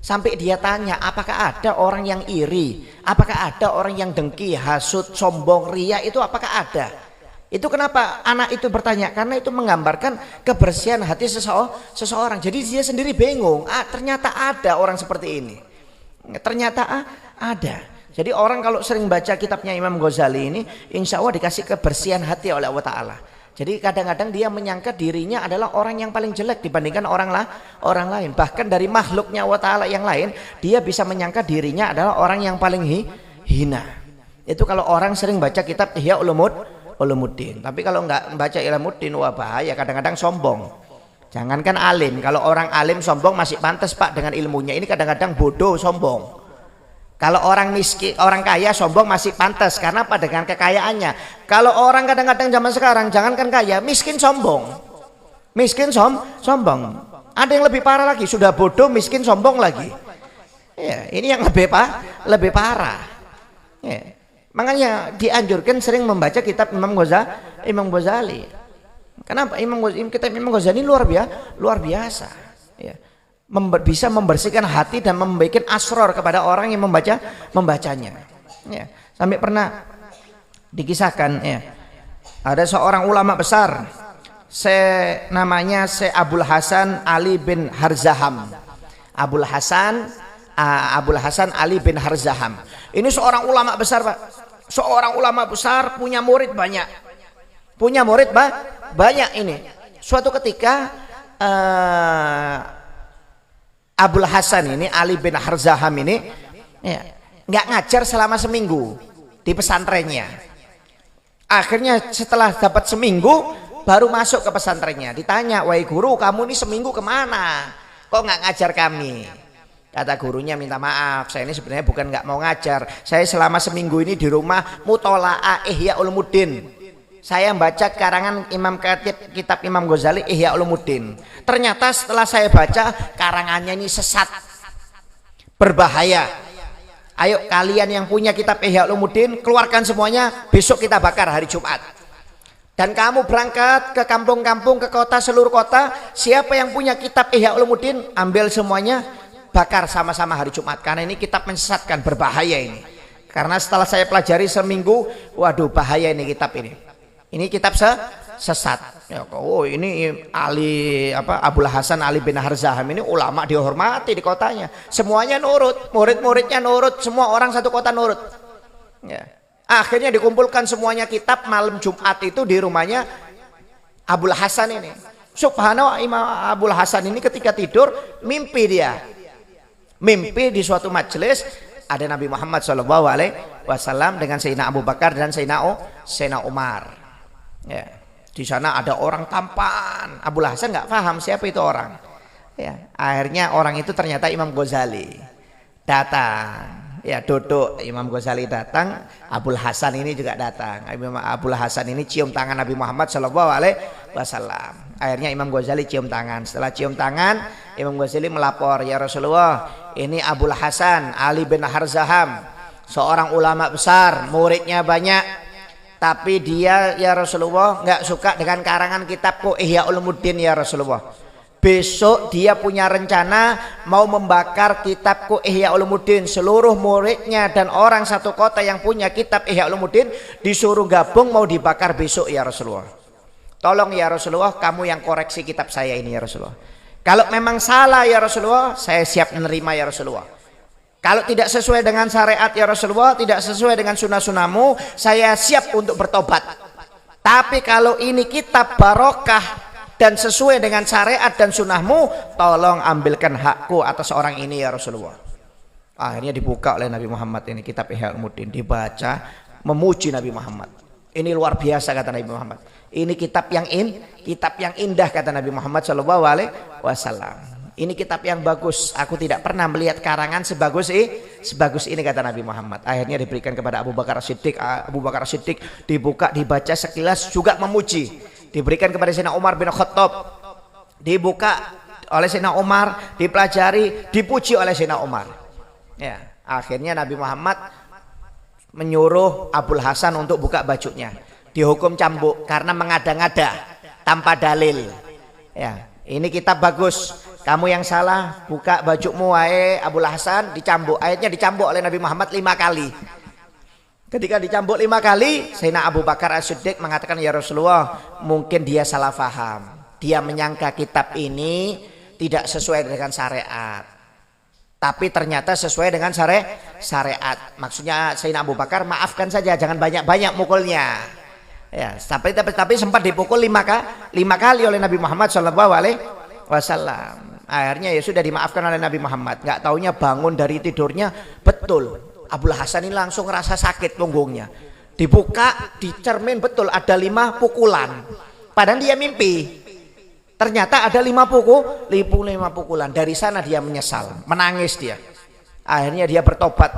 Sampai dia tanya, apakah ada orang yang iri? Apakah ada orang yang dengki, hasud, sombong, ria? Itu apakah ada? Itu kenapa anak itu bertanya? Karena itu menggambarkan kebersihan hati seseorang. Jadi dia sendiri bingung. Ternyata ada orang seperti ini. Ternyata ada. Jadi orang kalau sering baca kitabnya Imam Ghazali ini, insya Allah dikasih kebersihan hati oleh Allah Ta'ala. Jadi kadang-kadang dia menyangka dirinya adalah orang yang paling jelek dibandingkan orang lain. Bahkan dari makhluknya Allah Ta'ala yang lain, dia bisa menyangka dirinya adalah orang yang paling hina. Itu kalau orang sering baca kitab Ihya Ulumuddin. Tapi kalau nggak membaca Ulumuddin, wah bahaya, kadang-kadang sombong. Jangankan alim, kalau orang alim sombong masih pantas Pak dengan ilmunya. Ini kadang-kadang bodoh sombong. Kalau orang miskin, orang kaya sombong masih pantas karena apa? Dengan kekayaannya. Kalau orang kadang-kadang zaman sekarang jangankan kaya, miskin sombong. Miskin sombong. Ada yang lebih parah lagi, sudah bodoh miskin sombong lagi. Ya, ini yang lebih parah. Ya. Makanya dianjurkan sering membaca kitab Imam Ghazali. Kenapa? Kitab Imam Ghazali luar biasa. Ya. Bisa membersihkan hati dan membuat asror kepada orang yang membacanya. Ya. Sampai pernah dikisahkan, ya, ada seorang ulama besar, namanya Abul Hasan Ali bin Harzaham. Abul Hasan Ali bin Harzaham. Ini seorang ulama besar Pak. Seorang ulama besar punya murid banyak. Banyak ini. Suatu ketika Abul Hasan ini, Ali bin Harzaham ini, ya, nggak ngajar selama seminggu di pesantrennya. Akhirnya setelah dapat seminggu, baru masuk ke pesantrennya. Ditanya, wahai guru, kamu ini seminggu kemana? Kok nggak ngajar kami? Kata gurunya, minta maaf, saya ini sebenarnya bukan nggak mau ngajar. Saya selama seminggu ini di rumah mutola'ah Ihya Ulumuddin. Saya baca karangan Imam Khatib, kitab Imam Ghazali Ihya Ulumuddin. Ternyata setelah saya baca, karangannya ini sesat, berbahaya. Ayo kalian yang punya kitab Ihya Ulumuddin, keluarkan semuanya, besok kita bakar hari Jumat. Dan kamu berangkat ke kampung-kampung, ke kota, seluruh kota, siapa yang punya kitab Ihya Ulumuddin, ambil semuanya, bakar sama-sama hari Jumat. Karena ini kitab menyesatkan, berbahaya ini. Karena setelah saya pelajari seminggu, waduh bahaya ini kitab ini. Ini kitab sesat. Ya, oh ini Abul Hasan Ali bin Harzaham ini ulama dihormati di kotanya. Semuanya nurut, murid-muridnya nurut, semua orang satu kota nurut. Ya. Akhirnya dikumpulkan semuanya kitab malam Jumat itu di rumahnya Abul Hasan ini. Subhanallah, Imam Abul Hasan ini ketika tidur mimpi dia. Mimpi di suatu majelis ada Nabi Muhammad SAW dengan Sayyidina Abu Bakar dan Sayyidina Umar. Ya, di sana ada orang tampan. Abul Hasan nggak paham siapa itu orang. Ya, akhirnya orang itu ternyata Imam Ghazali. Datang. Ya, duduk. Imam Ghazali datang. Abul Hasan ini juga datang. Abul Hasan ini cium tangan Nabi Muhammad SAW. Akhirnya Imam Ghazali cium tangan. Setelah cium tangan, Imam Ghazali melapor, ya Rasulullah, ini Abul Hasan Ali bin Harzaham, seorang ulama besar, muridnya banyak. Tapi dia ya Rasulullah nggak suka dengan karangan kitabku Ihya Ulumuddin ya Rasulullah. Besok dia punya rencana mau membakar kitabku Ihya Ulumuddin. Seluruh muridnya dan orang satu kota yang punya kitab Ihya Ulumuddin disuruh gabung mau dibakar besok ya Rasulullah. Tolong ya Rasulullah, kamu yang koreksi kitab saya ini ya Rasulullah. Kalau memang salah ya Rasulullah, saya siap menerima ya Rasulullah. Kalau tidak sesuai dengan syariat ya Rasulullah, tidak sesuai dengan sunnah-sunnahmu, saya siap untuk bertobat. Tapi kalau ini kitab barokah dan sesuai dengan syariat dan sunnahmu, tolong ambilkan hakku atas orang ini ya Rasulullah. Akhirnya dibuka oleh Nabi Muhammad ini kitab Ihya Ulumuddin, dibaca, memuji Nabi Muhammad. Ini luar biasa kata Nabi Muhammad. Ini kitab yang indah kata Nabi Muhammad SAW. Ini kitab yang bagus. Aku tidak pernah melihat karangan sebagus ini kata Nabi Muhammad. Akhirnya diberikan kepada Abu Bakar Siddiq. Abu Bakar Siddiq dibuka, dibaca sekilas juga memuji. Diberikan kepada Sayyidina Umar bin Khattab. Dibuka oleh Sayyidina Umar, dipelajari, dipuji oleh Sayyidina Umar. Ya, akhirnya Nabi Muhammad menyuruh Abul Hasan untuk buka bajunya. Dihukum cambuk karena mengada-ngada tanpa dalil. Ya, ini kitab bagus. Kamu yang salah, buka bajumu wahai Abul Hasan, dicambuk. Ayatnya dicambuk oleh Nabi Muhammad 5 kali. Ketika dicambuk 5 kali, Sayyidina Abu Bakar As-Siddiq mengatakan, ya Rasulullah, mungkin dia salah faham. Dia menyangka kitab ini tidak sesuai dengan syariat. Tapi ternyata sesuai dengan syariat. Maksudnya Sayyidina Abu Bakar, maafkan saja, jangan banyak-banyak mukulnya. Ya, tapi sempat dipukul 5 kali oleh Nabi Muhammad SAW. Akhirnya ya sudah dimaafkan oleh Nabi Muhammad. Nggak taunya bangun dari tidurnya, betul Abul Hasan ini langsung ngerasa sakit punggungnya. Dibuka, dicermin, betul ada 5 pukulan. Padahal dia mimpi. Ternyata ada 5 pukulan. Dari sana dia menyesal, menangis dia. Akhirnya dia bertobat.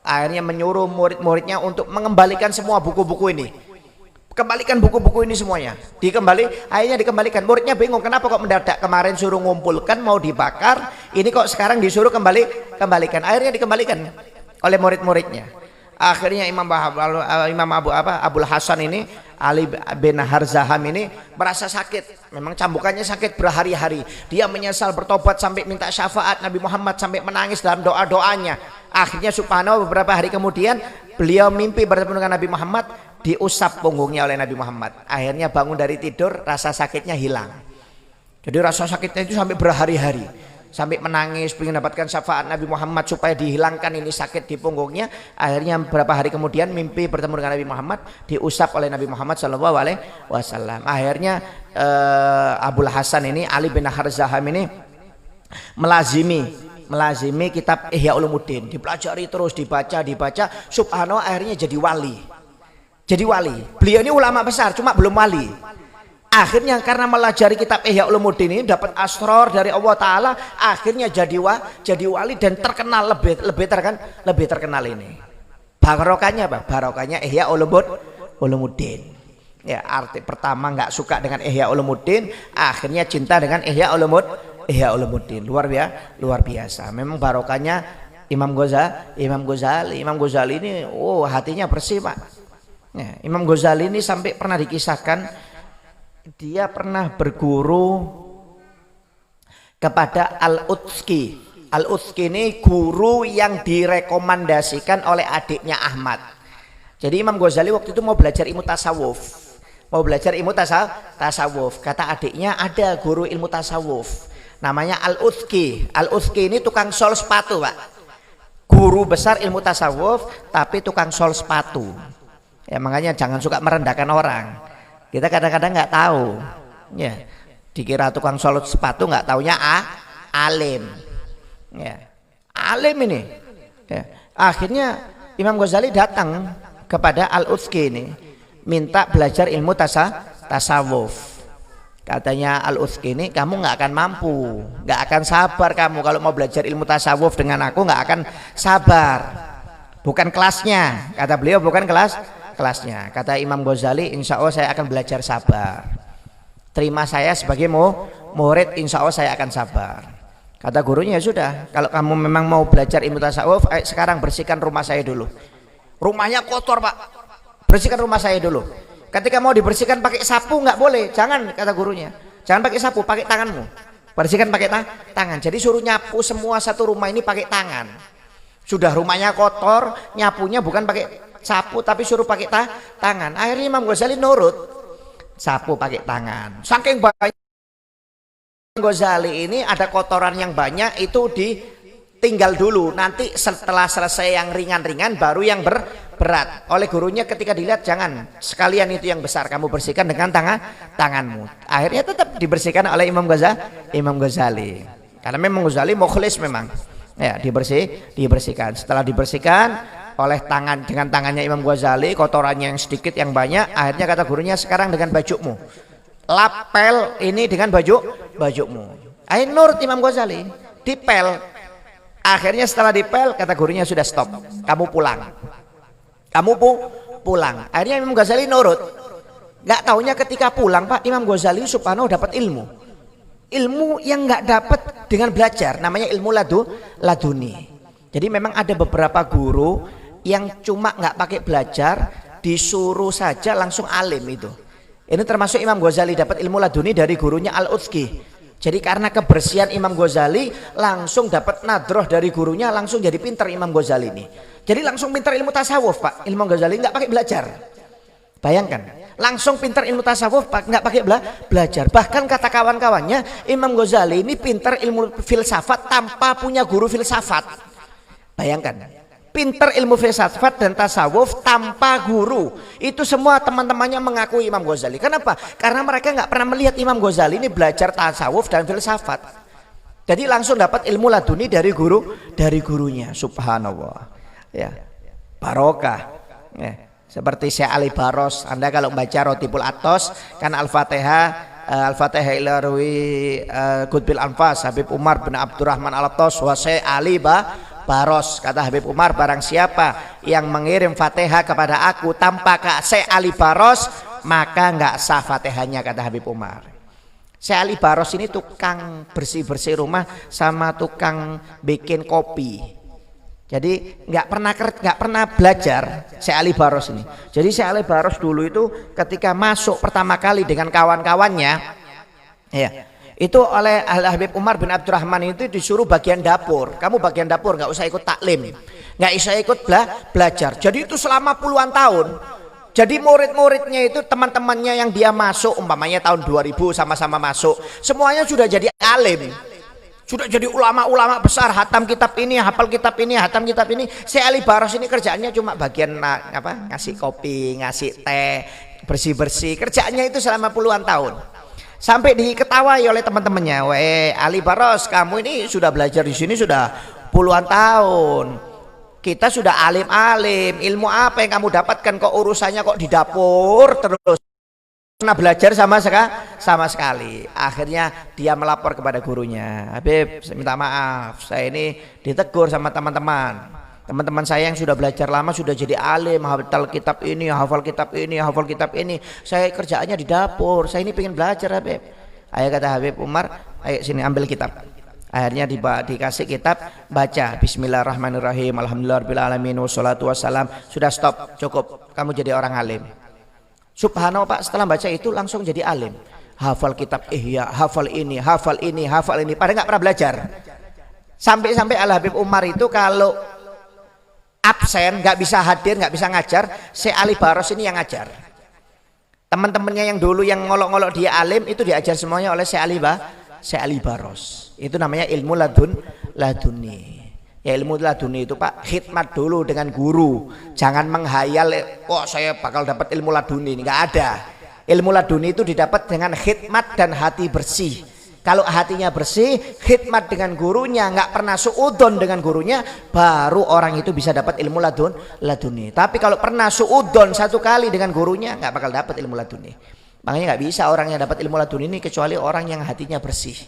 Akhirnya menyuruh murid-muridnya untuk mengembalikan semua buku-buku ini. Kembalikan buku-buku ini semuanya. Akhirnya dikembalikan. Muridnya bingung, kenapa kok mendadak, kemarin suruh ngumpulkan mau dibakar, ini kok sekarang disuruh kembalikan. Akhirnya dikembalikan oleh murid-muridnya. Akhirnya Abul Hasan ini Ali bin Harzaham ini merasa sakit. Memang cambukannya sakit berhari-hari. Dia menyesal, bertobat sampai minta syafaat Nabi Muhammad, sampai menangis dalam doa-doanya. Akhirnya subhanallah beberapa hari kemudian beliau mimpi bertemu dengan Nabi Muhammad, diusap punggungnya oleh Nabi Muhammad. Akhirnya bangun dari tidur, rasa sakitnya hilang. Jadi rasa sakitnya itu sampai berhari-hari, sampai menangis ingin mendapatkan syafaat Nabi Muhammad supaya dihilangkan ini sakit di punggungnya. Akhirnya beberapa hari kemudian mimpi bertemu dengan Nabi Muhammad, diusap oleh Nabi Muhammad SAW. Akhirnya Abul Hasan ini, Ali bin Harzaham ini melazimi kitab Ihya Ulumuddin, dipelajari terus, dibaca. Subhanallah akhirnya jadi wali. Beliau ini ulama besar, cuma belum wali. Akhirnya karena melajari kitab Ihya Ulumuddin ini dapat asror dari Allah Ta'ala, akhirnya jadi wali dan terkenal lebih terkenal ini. Barokahnya apa? Barokahnya Ihya Ulumuddin. Ya, arti pertama nggak suka dengan Ihya Ulumuddin, akhirnya cinta dengan Ihya Ulumuddin. Luar biasa. Memang barokahnya Imam Ghazali ini, hatinya bersih, Pak. Ya, Imam Ghazali ini sampai pernah dikisahkan dia pernah berguru kepada Al-Utski. Al-Utski ini guru yang direkomendasikan oleh adiknya Ahmad. Jadi Imam Ghazali waktu itu mau belajar ilmu tasawuf. Kata adiknya, ada guru ilmu tasawuf namanya Al-Utski. Al-Utski ini tukang sol sepatu, Pak. Guru besar ilmu tasawuf tapi tukang sol sepatu. Ya, makanya jangan suka merendahkan orang. Kita kadang-kadang nggak tahu, ya, dikira tukang sol sepatu, nggak taunya alim, ya, alim ini. Ya. Akhirnya Imam Ghazali datang kepada Al-Utski ini, minta belajar ilmu tasawuf. Katanya Al-Utski ini, kamu nggak akan mampu, nggak akan sabar kamu kalau mau belajar ilmu tasawuf dengan aku, nggak akan sabar. Bukan kelasnya, kata beliau, bukan kelasnya. Kata Imam Ghazali, insya Allah saya akan belajar sabar. Terima saya sebagai murid, insya Allah saya akan sabar. Kata gurunya, ya sudah, kalau kamu memang mau belajar ilmu tasawuf, sekarang bersihkan rumah saya dulu. Rumahnya kotor, Pak. Bersihkan rumah saya dulu. Ketika mau dibersihkan pakai sapu nggak boleh, jangan, kata gurunya. Jangan pakai sapu, pakai tanganmu. Bersihkan pakai tangan. Jadi suruh nyapu semua satu rumah ini pakai tangan. Sudah rumahnya kotor, nyapunya bukan pakai sapu tapi suruh pakai tangan. Akhirnya Imam Ghazali nurut, sapu pakai tangan. Saking banyak Ghazali ini ada kotoran yang banyak, itu ditinggal dulu, nanti setelah selesai yang ringan-ringan baru yang berat. Oleh gurunya ketika dilihat, jangan sekalian itu yang besar kamu bersihkan dengan tanganmu. Akhirnya tetap dibersihkan oleh Imam Ghazali. Karena memang Ghazali mukhlis memang. Ya, dibersihkan. Setelah dibersihkan oleh dengan tangannya Imam Ghazali, kotorannya yang sedikit yang banyak, akhirnya kata gurunya, sekarang dengan bajumu, lapel ini dengan bajumu. Akhirnya nurut Imam Ghazali, dipel. Akhirnya setelah dipel, kata gurunya, sudah stop, kamu pulang. Pulang. Akhirnya Imam Ghazali nurut. Gak taunya ketika pulang, Pak, Imam Ghazali subhanahu dapat ilmu yang nggak dapat dengan belajar, namanya ilmu laduni. Jadi memang ada beberapa guru yang cuma nggak pakai belajar, disuruh saja langsung alim itu. Ini termasuk Imam Ghazali dapat ilmu laduni dari gurunya Al-Utski. Jadi karena kebersihan Imam Ghazali, langsung dapat nadroh dari gurunya, langsung jadi pintar Imam Ghazali ini. Jadi langsung pintar ilmu tasawuf, Pak. Imam Ghazali nggak pakai belajar. Bayangkan, langsung pintar ilmu tasawuf, Pak, nggak pakai belajar. Bahkan kata kawan-kawannya, Imam Ghazali ini pintar ilmu filsafat tanpa punya guru filsafat. Bayangkan, pintar ilmu filsafat dan tasawuf tanpa guru. Itu semua teman-temannya mengakui Imam Ghazali. Kenapa? Karena mereka nggak pernah melihat Imam Ghazali ini belajar tasawuf dan filsafat. Jadi langsung dapat ilmu laduni dari gurunya. Subhanallah. Ya, barokah. Ya. Seperti Syekh Ali Baros, Anda kalau baca Rotibul Atos kan Al-Fatihah ila Rawi Qutbil Anfas Habib Umar bin Abdurrahman Al-Atos wa Syekh Ali Baros. Kata Habib Umar, barang siapa yang mengirim Fatihah kepada aku tanpa Kak Syekh Ali Baros, maka nggak sah Fatihahnya, kata Habib Umar. Syekh Ali Baros ini tukang bersih-bersih rumah sama tukang bikin kopi. Jadi nggak pernah belajar Syekh Ali Baros ini. Jadi Syekh Ali Baros dulu itu ketika masuk pertama kali dengan kawan-kawannya, ya, itu oleh Habib Umar bin Abdurrahman itu disuruh bagian dapur. Kamu bagian dapur, nggak usah ikut taklim, nggak usah ikut belajar. Jadi itu selama puluhan tahun. Jadi murid-muridnya itu teman-temannya yang dia masuk, umpamanya tahun 2000 sama-sama masuk, semuanya sudah jadi alim. Sudah jadi ulama-ulama besar, hatam kitab ini, hafal kitab ini, hatam kitab ini. Syekh Ali Baros ini kerjaannya cuma bagian ngasih kopi, ngasih teh, bersih-bersih. Kerjaannya itu selama puluhan tahun. Sampai diketawai oleh teman-temannya, "Weh, Ali Baros, kamu ini sudah belajar di sini sudah puluhan tahun. Kita sudah alim-alim, ilmu apa yang kamu dapatkan kok urusannya kok di dapur terus?" pernah belajar sama sekali. Akhirnya dia melapor kepada gurunya, Habib, saya minta maaf, saya ini ditegur sama teman-teman saya yang sudah belajar lama, sudah jadi alim, hafal kitab ini, hafal kitab ini, hafal kitab ini. Saya kerjaannya di dapur, saya ini pengen belajar Habib. Ayo kata Habib Umar, ayo sini ambil kitab. Akhirnya dikasih kitab, baca Bismillahirrahmanirrahim, Alhamdulillahirrahmanirrahim, wassalatu wassalam. Sudah, stop, cukup, kamu jadi orang alim. Subhanallah Pak, setelah baca itu langsung jadi alim. Hafal kitab Ihya, hafal ini, hafal ini, hafal ini. Padahal nggak pernah belajar. Sampai-sampai Al Habib Umar itu kalau absen, nggak bisa hadir, nggak bisa ngajar, Syekh Ali Baros ini yang ngajar. Teman-temannya yang dulu yang ngolok-ngolok dia alim itu diajar semuanya oleh Syekh Ali Baros. Itu namanya ilmu laduni. Ya, ilmu laduni itu Pak, khidmat dulu dengan guru. Jangan menghayal, oh saya bakal dapat ilmu laduni. Nggak ada. Ilmu laduni itu didapat dengan khidmat dan hati bersih. Kalau hatinya bersih, khidmat dengan gurunya, nggak pernah suudon dengan gurunya, baru orang itu bisa dapat ilmu laduni. Tapi kalau pernah suudon satu kali dengan gurunya, nggak bakal dapat ilmu laduni. Makanya nggak bisa orang yang dapat ilmu laduni ini kecuali orang yang hatinya bersih.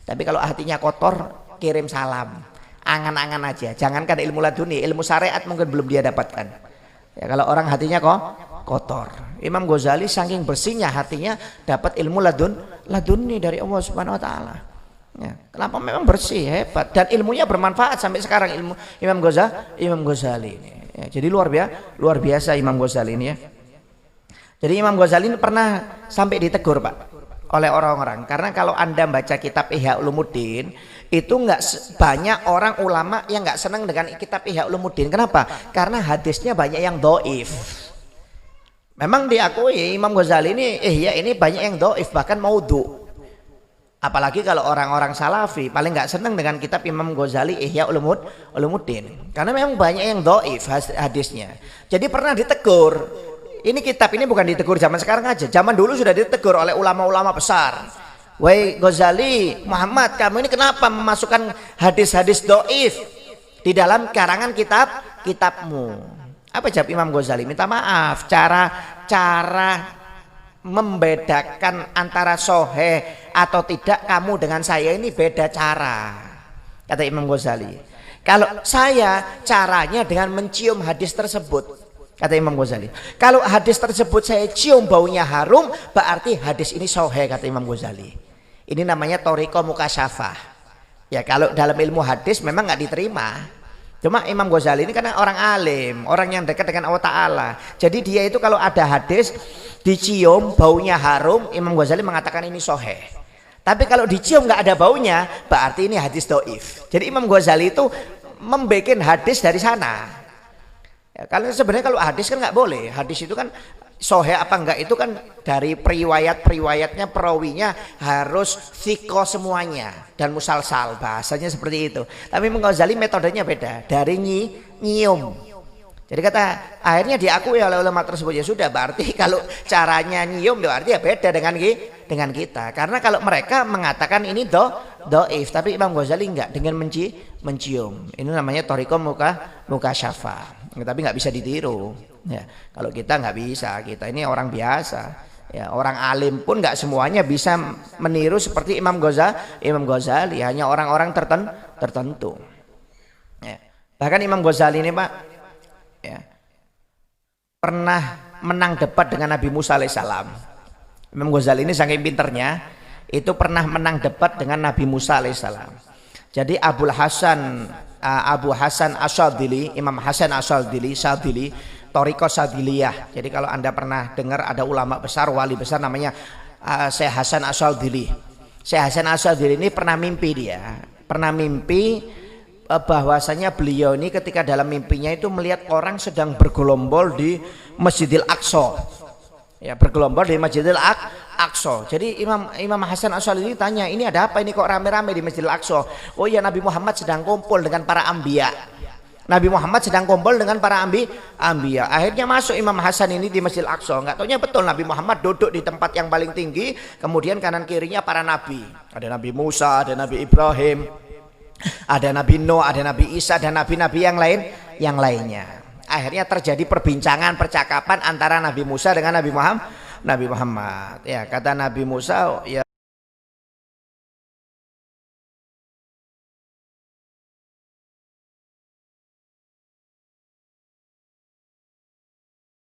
Tapi kalau hatinya kotor, kirim salam. Angan-angan aja, jangankan ilmu laduni, ilmu syariat mungkin belum dia dapatkan. Ya, kalau orang hatinya kok kotor. Imam Ghazali saking bersihnya hatinya dapat ilmu laduni dari Allah Subhanahu wa taala. Ya, kenapa? Memang bersih, hebat, dan ilmunya bermanfaat sampai sekarang ilmu Imam Ghazali ini. Ya, jadi luar biasa Imam Ghazali ini ya. Jadi Imam Ghazali ini pernah sampai ditegur Pak oleh orang-orang, karena kalau Anda baca kitab Ihya Ulumuddin itu nggak banyak orang ulama yang nggak senang dengan kitab Ihya Ulumuddin. Kenapa? Karena hadisnya banyak yang doif. Memang diakui Imam Ghazali ini Ihya ini banyak yang doif, bahkan maudhu. Apalagi kalau orang-orang salafi paling nggak senang dengan kitab Imam Ghazali Ihya Ulumuddin, karena memang banyak yang doif hadisnya. Jadi pernah ditegur. Ini kitab ini bukan ditegur zaman sekarang aja, zaman dulu sudah ditegur oleh ulama-ulama besar. Wahai Ghazali, Muhammad, kamu ini kenapa memasukkan hadis-hadis doif di dalam karangan kitabmu? Apa jawab Imam Ghazali? Minta maaf, cara membedakan antara sahih atau tidak kamu dengan saya ini beda cara. Kata Imam Ghazali, kalau saya caranya dengan mencium hadis tersebut. Kata Imam Ghazali, kalau hadis tersebut saya cium baunya harum, berarti hadis ini sahih, kata Imam Ghazali. Ini namanya thariqah mukasyafah. Ya, kalau dalam ilmu hadis memang nggak diterima. Cuma Imam Ghazali ini karena orang alim, orang yang dekat dengan Allah Ta'ala. Jadi dia itu kalau ada hadis dicium baunya harum, Imam Ghazali mengatakan ini sahih. Tapi kalau dicium nggak ada baunya, berarti ini hadis doif. Jadi Imam Ghazali itu membikin hadis dari sana. Ya, kalau sebenarnya kalau hadis kan nggak boleh. Hadis itu kan sahih apa enggak itu kan dari periwayatnya, perawinya harus thiqah semuanya dan musalsal, bahasanya seperti itu. Tapi Imam Ghazali metodenya beda, dari nyium. Jadi kata akhirnya diakui oleh ulama tersebut, ya sudah, berarti kalau caranya nyium berarti ya beda dengan kita. Karena kalau mereka mengatakan ini doif, tapi Imam Ghazali enggak, dengan mencium. Ini namanya thariqah mukasyafah. Tapi nggak bisa ditiru. Ya, kalau kita nggak bisa, kita ini orang biasa. Ya, orang alim pun nggak semuanya bisa meniru seperti Imam Ghazali, hanya orang-orang tertentu. Ya. Bahkan Imam Ghazali ini Pak, ya, pernah menang debat dengan Nabi Musa alaihissalam. Imam Ghazali ini saking pinternya, itu pernah menang debat dengan Nabi Musa alaihissalam. Jadi Abu Hasan Asyadili, Imam Hasan Asyadili, Thariqah Sadiliyah. Jadi kalau Anda pernah dengar ada ulama besar, wali besar namanya Syekh Hasan Asyadili. Syekh Hasan Asyadili ini pernah mimpi bahwasanya beliau ini ketika dalam mimpinya itu melihat orang sedang bergelombol di Masjidil Aqsa. Ya, bergelombol di Masjidil Aqsa. Jadi Imam Hasan Asy'ari tanya, ini ada apa ini kok rame-rame di Masjidil Aqsa? Oh ya, Nabi Muhammad sedang kumpul dengan para anbiya. Nabi Muhammad sedang kumpul dengan para anbiya. Akhirnya masuk Imam Hasan ini di Masjidil Aqsa. Enggak taunya betul Nabi Muhammad duduk di tempat yang paling tinggi, kemudian kanan kirinya para nabi. Ada Nabi Musa, ada Nabi Ibrahim, ada Nabi Nuh, ada Nabi Isa, dan nabi-nabi yang lainnya. Akhirnya terjadi perbincangan, percakapan antara Nabi Musa dengan Nabi Nabi Muhammad. Ya, kata Nabi Musa, ya